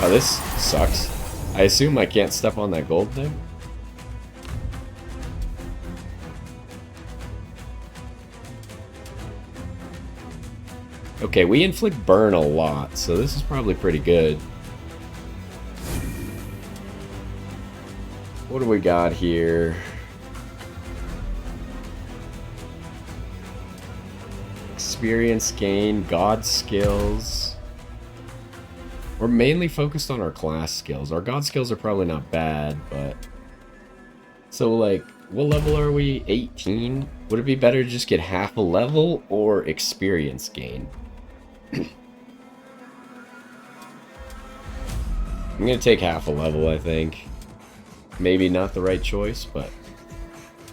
Oh, this sucks. I assume I can't step on that gold thing? Okay, we inflict burn a lot, so this is probably pretty good. What do we got here? Experience gain, god skills. We're mainly focused on our class skills. Our god skills are probably not bad, but... So, like, what level are we? 18? Would it be better to just get half a level or experience gain? I'm gonna take half a level, I think. Maybe not the right choice, but...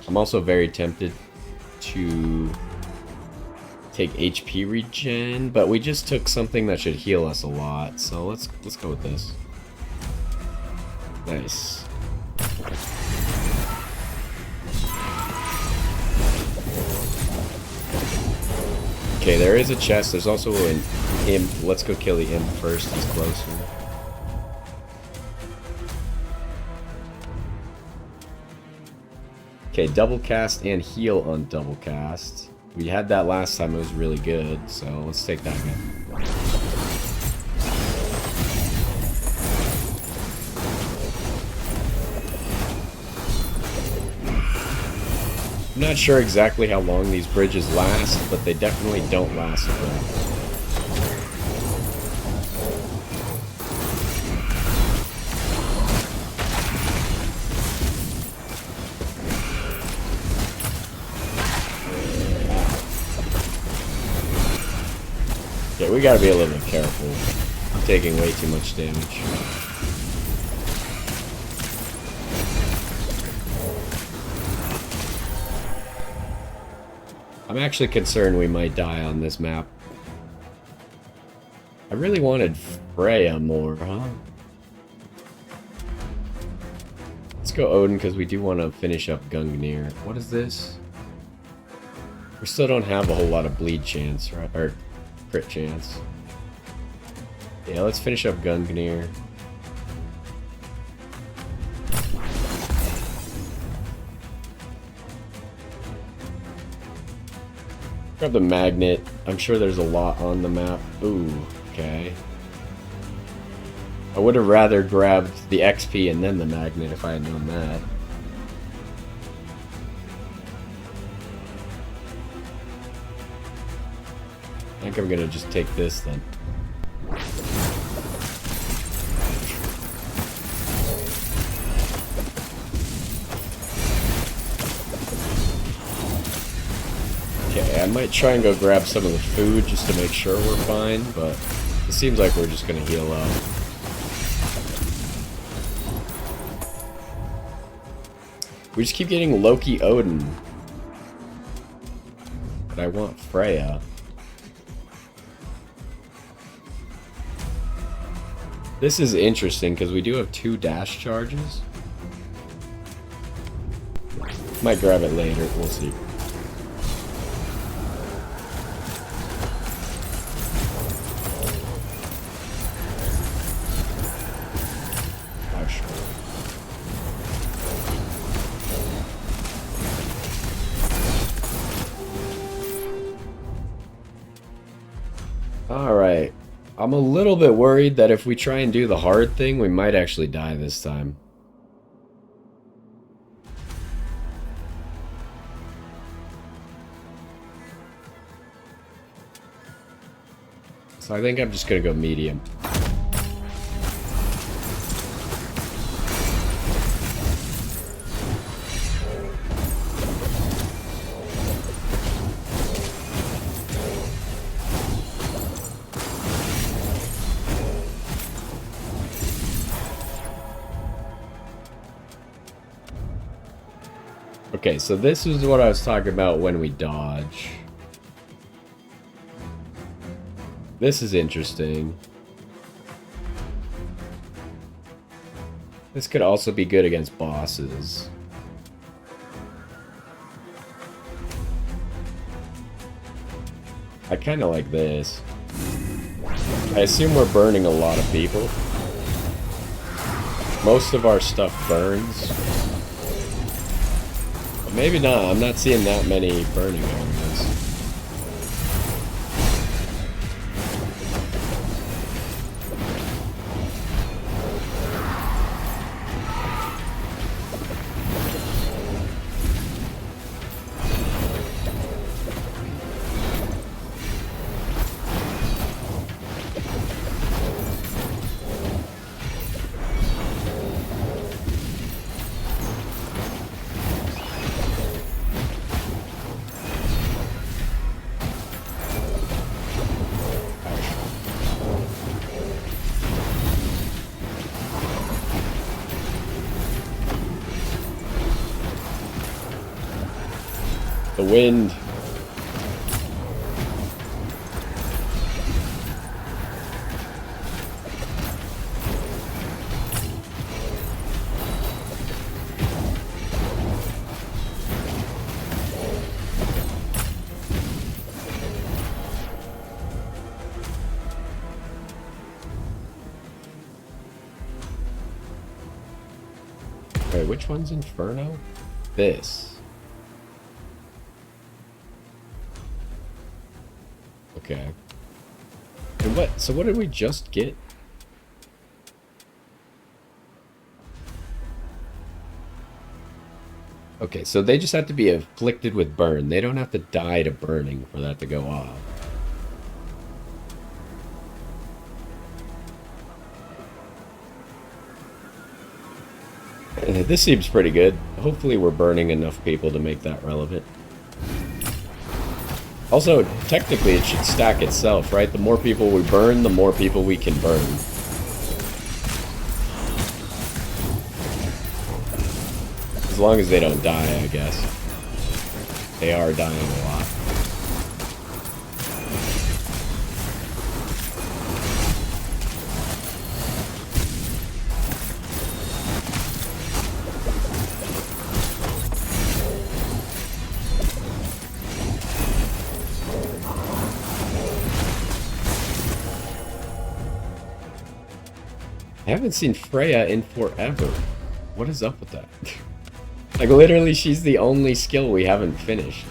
I'm also very tempted to take HP regen, but we just took something that should heal us a lot, so let's go with this. Nice. Okay, there is a chest. There's also an imp. Let's go kill the imp first. He's closer. Okay, double cast and heal on double cast. We had that last time. It was really good, so let's take that again. I'm not sure exactly how long these bridges last, but they definitely don't last forever. Yeah, we gotta be a little bit careful. I'm taking way too much damage. I'm actually concerned we might die on this map. I really wanted Freya more, huh? Let's go Odin because we do want to finish up Gungnir. What is this? We still don't have a whole lot of bleed chance, right? Or crit chance. Yeah, let's finish up Gungnir. Grab the magnet. I'm sure there's a lot on the map. Ooh, okay. I would have rather grabbed the XP and then the magnet if I had known that. I think I'm gonna just take this then. Okay, I might try and go grab some of the food just to make sure we're fine, but it seems like we're just gonna heal up. We just keep getting Loki Odin. But I want Freya. This is interesting because we do have 2 dash charges. Might grab it later, we'll see. Alright. I'm a little bit worried that if we try and do the hard thing, we might actually die this time. So I think I'm just gonna go medium. Okay, so this is what I was talking about when we dodge. This is interesting. This could also be good against bosses. I kind of like this. I assume we're burning a lot of people. Most of our stuff burns. But maybe not. I'm not seeing that many burning areas. The wind. Wait, which one's Inferno? This. Okay. And what? So what did we just get? Okay, so they just have to be afflicted with burn. They don't have to die to burning for that to go off. This seems pretty good. Hopefully we're burning enough people to make that relevant. Also, technically it should stack itself, right? The more people we burn, the more people we can burn. As long as they don't die, I guess. They are dying a lot. I haven't seen Freya in forever. What is up with that? Like, literally, she's the only skill we haven't finished.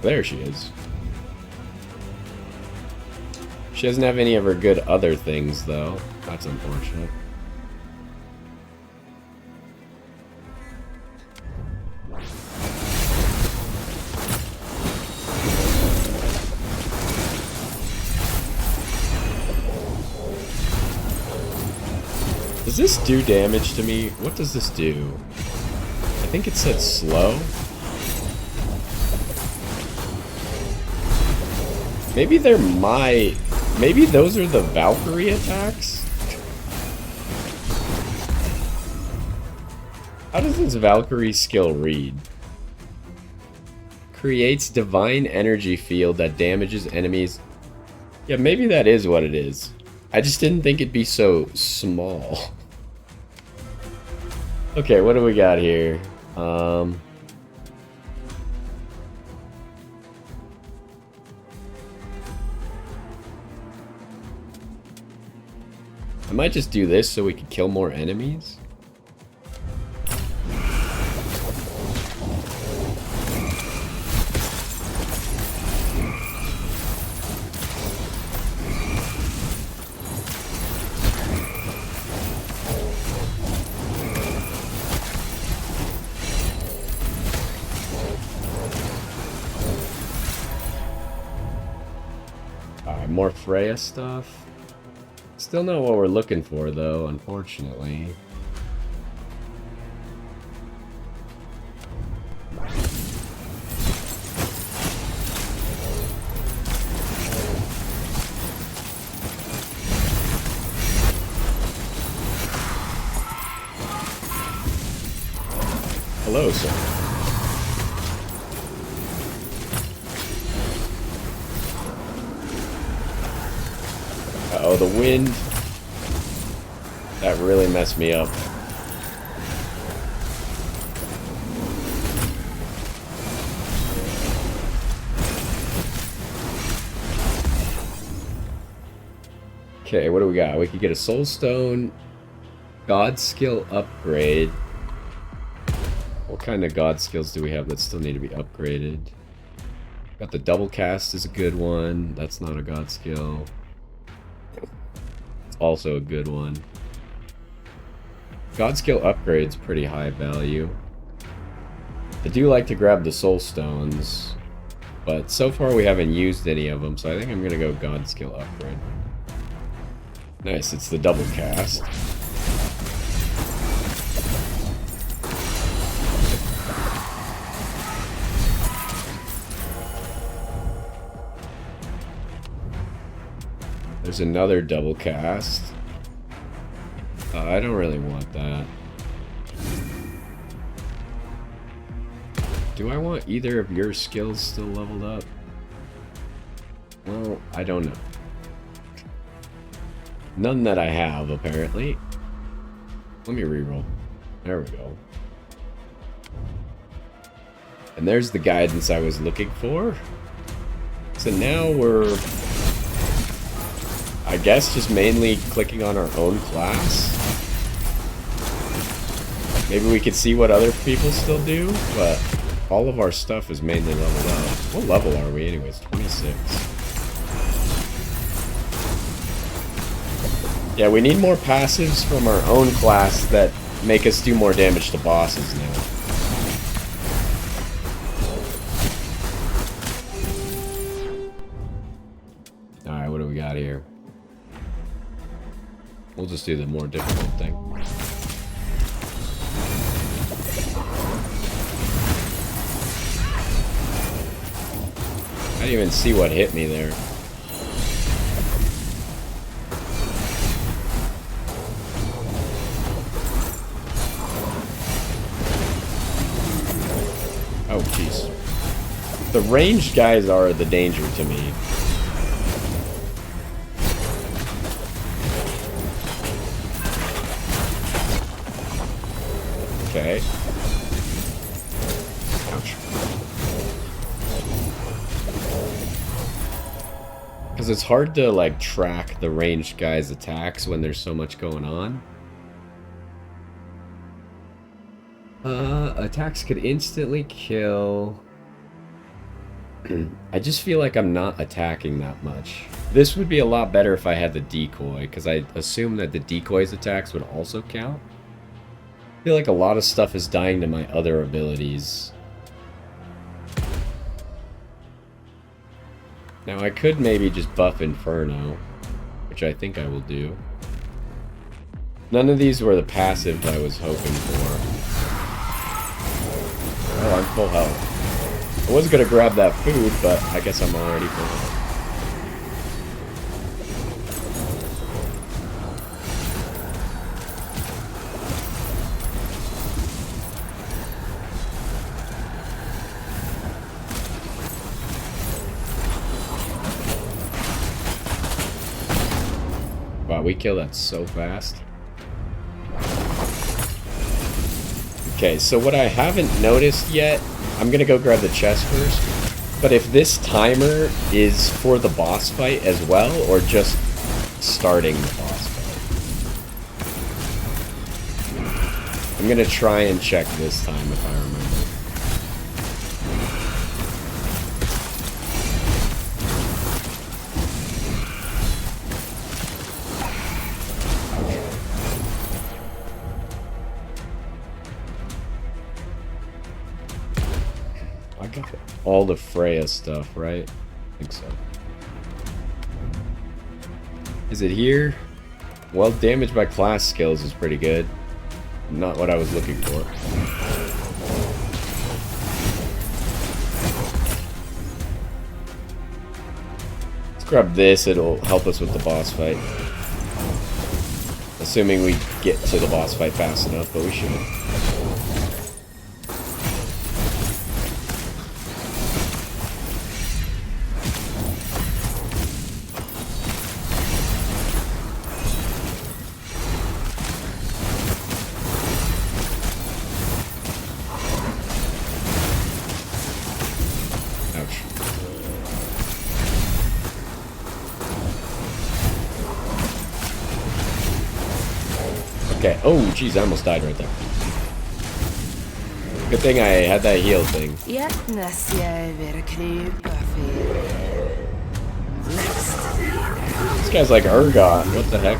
There she is. She doesn't have any of her good other things, though. That's unfortunate. Does this do damage to me? What does this do? I think it said slow. Maybe they're my... Maybe those are the Valkyrie attacks? How does this Valkyrie skill read? Creates divine energy field that damages enemies. Yeah, maybe that is what it is. I just didn't think it'd be so small. Okay, what do we got here? I might just do this so we can kill more enemies. More Freya stuff. Still not what we're looking for, though, unfortunately. Hello, sir. the wind. That really messed me up. Okay, what do we got? We could get a soul stone, god skill upgrade. What kind of god skills do we have that still need to be upgraded? Got the double cast is a good one. That's not a god skill. It's also a good one. God skill upgrade's pretty high value. I do like to grab the soul stones, but so far we haven't used any of them, so I think I'm gonna go god skill upgrade. Nice, it's the double cast. There's another double cast. I don't really want that. Do I want either of your skills still leveled up? Well, I don't know. None that I have, apparently. Let me reroll. There we go. And there's the guidance I was looking for. So now we're, I guess, just mainly clicking on our own class. Maybe we could see what other people still do, but all of our stuff is mainly leveled up. What level are we anyways? 26. Yeah, we need more passives from our own class that make us do more damage to bosses now. Alright, what do we got here? We'll just do the more difficult thing. I didn't even see what hit me there. Oh, jeez. The ranged guys are the danger to me. Okay. Ouch. Because it's hard to, like, track the ranged guys' attacks when there's so much going on. Attacks could instantly kill. I just feel like I'm not attacking that much. This would be a lot better if I had the decoy, because I assume that the decoy's attacks would also count. I feel like a lot of stuff is dying to my other abilities. Now I could maybe just buff Inferno, which I think I will do. None of these were the passives I was hoping for. Oh, I'm full health. I was gonna grab that food, but I guess I'm already full health. Wow, we kill that so fast. Okay, so what I haven't noticed yet, I'm gonna go grab the chest first, but if this timer is for the boss fight as well, or just starting the boss fight. I'm gonna try and check this time if I remember. All the Freya stuff, right? I think so. Is it here? Well, damage by class skills is pretty good. Not what I was looking for. Let's grab this, it'll help us with the boss fight. Assuming we get to the boss fight fast enough, but we should. much. Okay. Oh, jeez, I almost died right there. Good thing I had that heal thing. This guy's like Urgot. What the heck?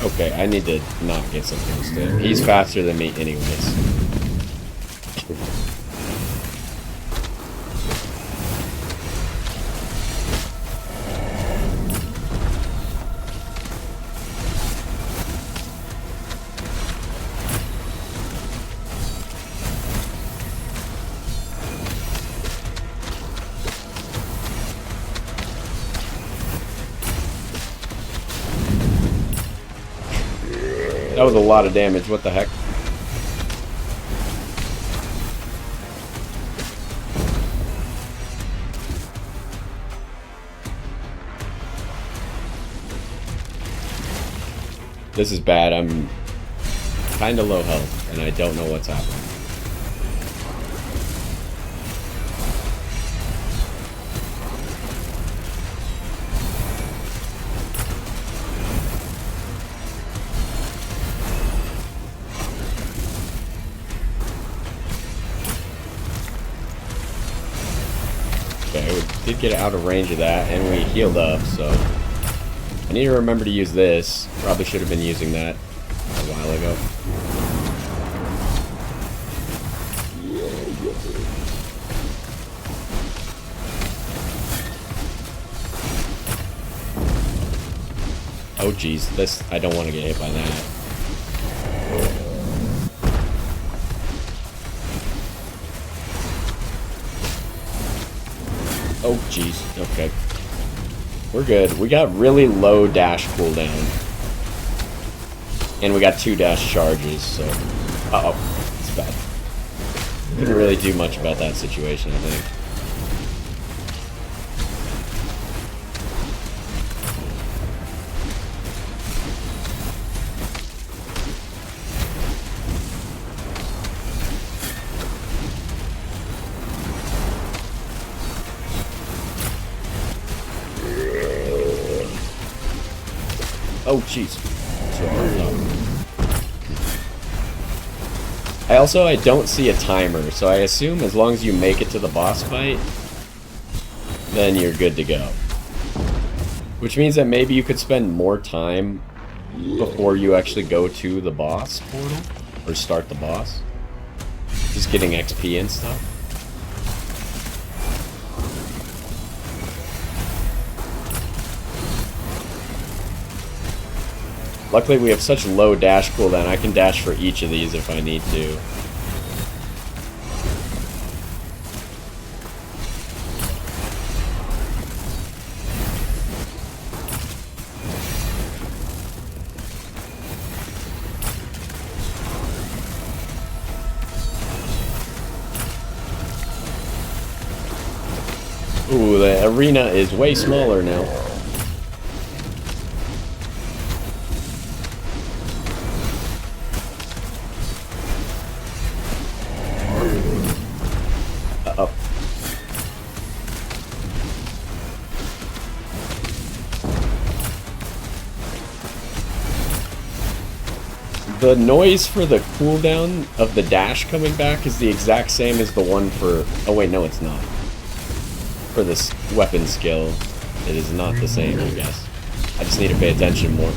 Okay, I need to not get so close to him. He's faster than me anyways. That was a lot of damage, what the heck? This is bad, I'm kinda low health, and I don't know what's happening. Okay, we did get out of range of that, and we healed up, so... I need to remember to use this. Probably should have been using that a while ago. Oh geez, this... I don't want to get hit by that. Oh, jeez. Okay. We're good. We got really low dash cooldown. And we got 2 dash charges, so... Uh-oh. It's bad. Couldn't really do much about that situation, I think. Oh, jeez. I don't see a timer, so I assume as long as you make it to the boss fight, then you're good to go. Which means that maybe you could spend more time before you actually go to the boss portal, or start the boss. Just getting XP and stuff. Luckily, we have such low dash cooldown, I can dash for each of these if I need to. Ooh, the arena is way smaller now. Uh-oh. The noise for the cooldown of the dash coming back is the exact same as the one for... Oh wait, no it's not. For this weapon skill, it is not the same, I guess. I just need to pay attention more.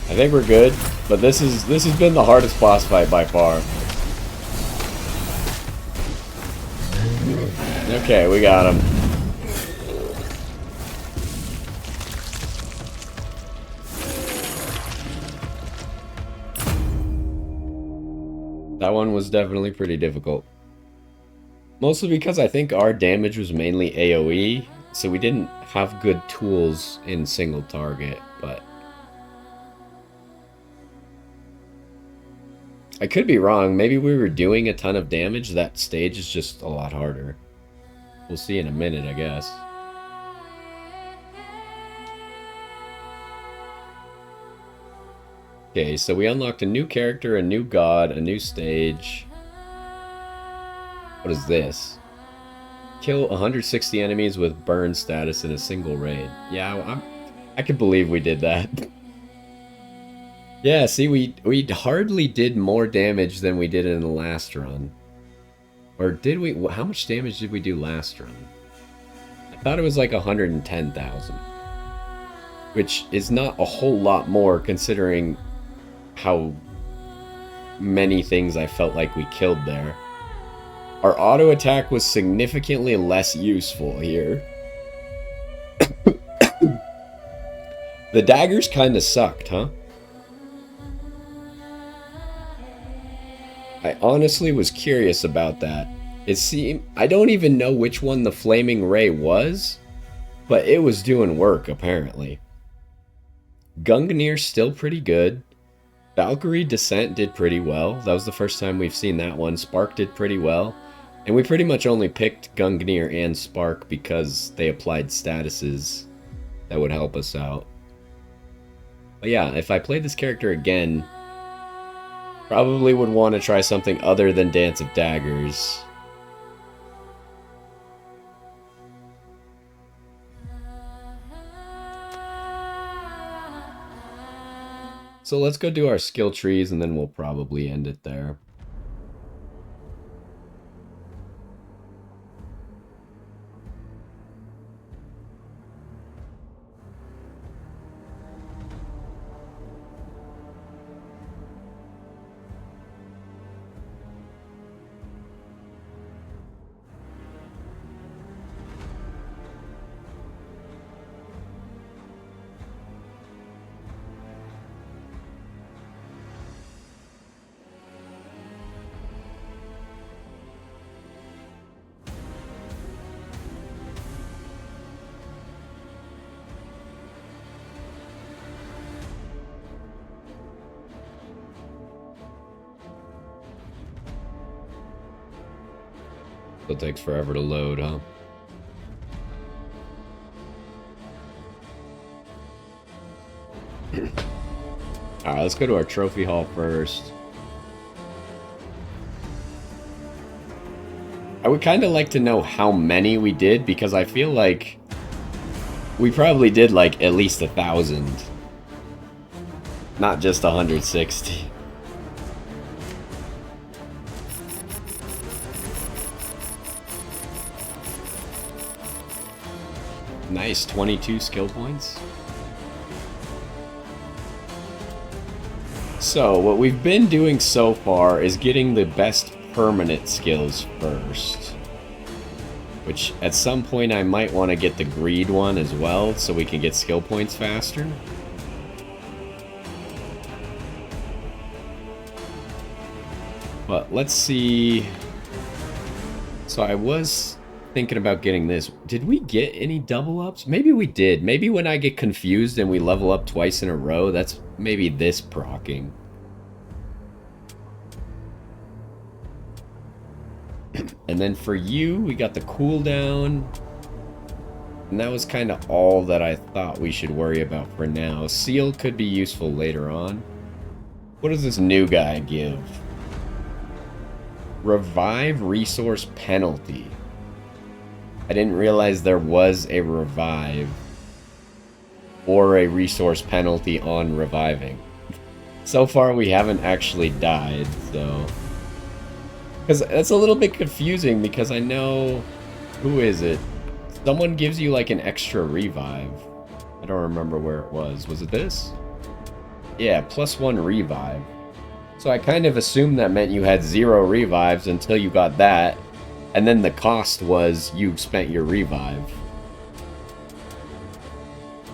I think we're good, but this has been the hardest boss fight by far. Okay, we got him. That one was definitely pretty difficult. Mostly because I think our damage was mainly AoE, so we didn't have good tools in single target, but... I could be wrong. Maybe we were doing a ton of damage. That stage is just a lot harder. We'll see in a minute, I guess. Okay, so we unlocked a new character, a new god, a new stage. What is this? Kill 160 enemies with burn status in a single raid. Yeah, I could believe we did that. Yeah, see, we hardly did more damage than we did in the last run. Or did we? How much damage did we do last run? I thought it was like 110,000. Which is not a whole lot more considering how many things I felt like we killed there. Our auto attack was significantly less useful here. The daggers kind of sucked, huh? I honestly was curious about that. It seemed... I don't even know which one the Flaming Ray was, but it was doing work, apparently. Gungnir's still pretty good. Valkyrie Descent did pretty well. That was the first time we've seen that one. Spark did pretty well. And we pretty much only picked Gungnir and Spark because they applied statuses that would help us out. But yeah, if I played this character again, probably would want to try something other than Dance of Daggers. So let's go do our skill trees and then we'll probably end it there. It takes forever to load, huh? Alright, let's go to our trophy hall first. I would kind of like to know how many we did, because I feel like we probably did like at least 1,000. Not just 160. Nice, 22 skill points. So, what we've been doing so far is getting the best permanent skills first. Which, at some point, I might want to get the greed one as well, so we can get skill points faster. But, let's see... So, I was thinking about getting this. Did we get any double ups? Maybe we did. Maybe when I get confused and we level up twice in a row, that's maybe this proccing. And then for you, we got the cooldown. And that was kind of all that I thought we should worry about for now. Seal could be useful later on. What does this new guy give? Revive resource penalty. I didn't realize there was a revive or a resource penalty on reviving. So far we haven't actually died, so... Because that's a little bit confusing, because I know... Who is it? Someone gives you like an extra revive. I don't remember where it was. Was it this? Yeah, +1 revive. So I kind of assumed that meant you had 0 revives until you got that. And then the cost was you spent your revive.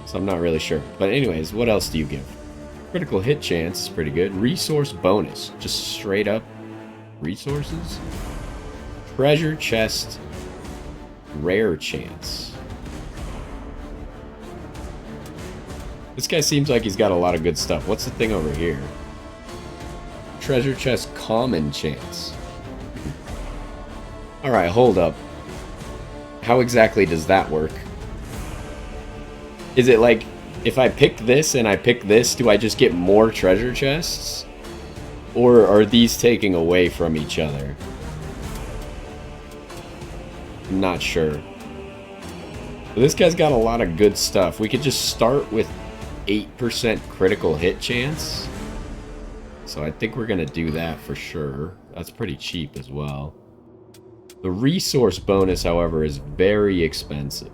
So I'm not really sure. But anyways, what else do you give? Critical hit chance is pretty good. Resource bonus. Just straight up Resources? Treasure chest. Rare chance. This guy seems like he's got a lot of good stuff. What's the thing over here? Treasure chest common chance. Alright, hold up. How exactly does that work? Is it like, if I pick this and I pick this, do I just get more treasure chests? Or are these taking away from each other? I'm not sure. But this guy's got a lot of good stuff. We could just start with 8% critical hit chance. So I think we're going to do that for sure. That's pretty cheap as well. The resource bonus, however, is very expensive.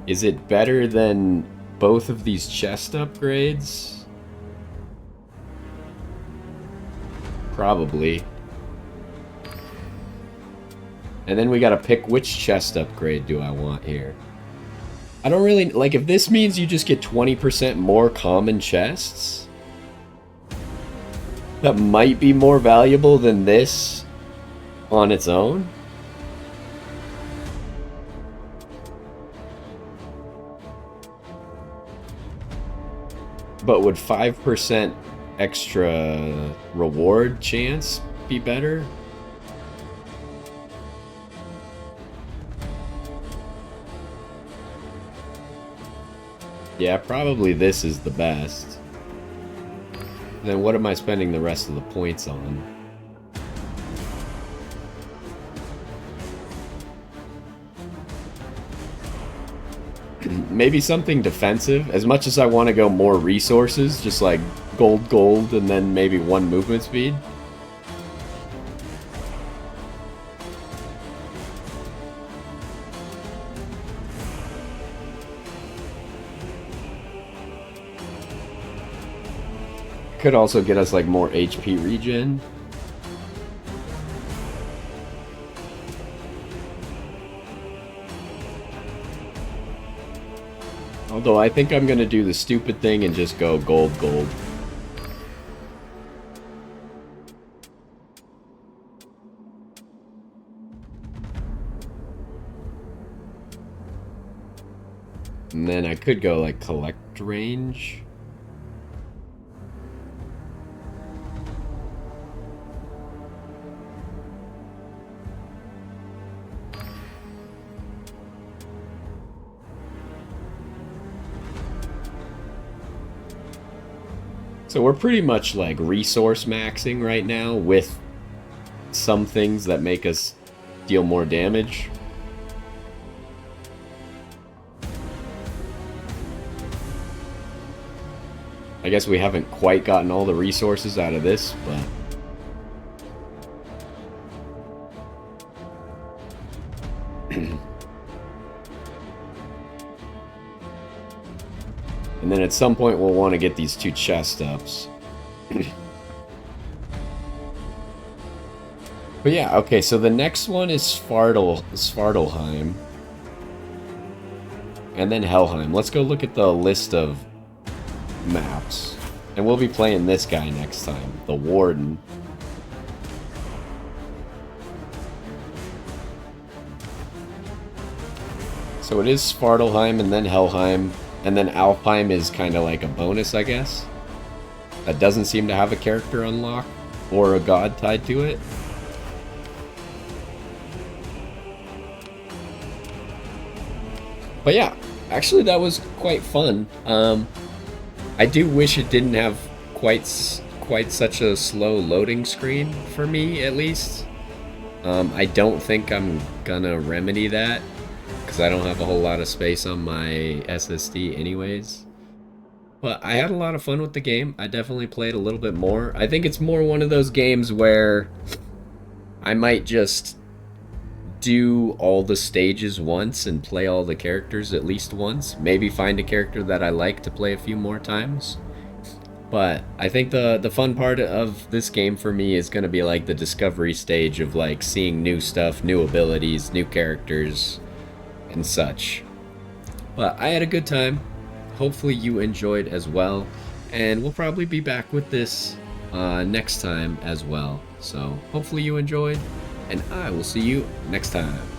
Is it better than both of these chest upgrades? Probably. And then we gotta pick which chest upgrade do I want here. I don't really... Like, if this means you just get 20% more common chests, that might be more valuable than this on its own. But would 5% extra reward chance be better? Yeah, probably this is the best. Then what am I spending the rest of the points on? Maybe something defensive. As much as I want to go more resources, just like gold, and then maybe 1 movement speed. Could also get us like more HP regen. Although I think I'm gonna do the stupid thing and just go gold. And then I could go like collect range. So we're pretty much like resource maxing right now with some things that make us deal more damage. I guess we haven't quite gotten all the resources out of this, but... And then at some point we'll want to get these 2 chest ups. But yeah, okay, so the next one is Svartalheim. And then Helheim. Let's go look at the list of maps. And we'll be playing this guy next time, the Warden. So it is Svartalheim and then Helheim. And then Alfheim is kind of like a bonus, I guess. That doesn't seem to have a character unlock or a god tied to it. But yeah, actually that was quite fun. I do wish it didn't have quite such a slow loading screen for me, at least. I don't think I'm gonna remedy that, because I don't have a whole lot of space on my SSD anyways. But I had a lot of fun with the game. I definitely played a little bit more. I think it's more one of those games where I might just do all the stages once and play all the characters at least once. Maybe find a character that I like to play a few more times. But I think the fun part of this game for me is going to be like the discovery stage of like seeing new stuff, new abilities, new characters, and such. But I had a good time. Hopefully you enjoyed as well. And we'll probably be back with this next time as well. So hopefully you enjoyed, and I will see you next time.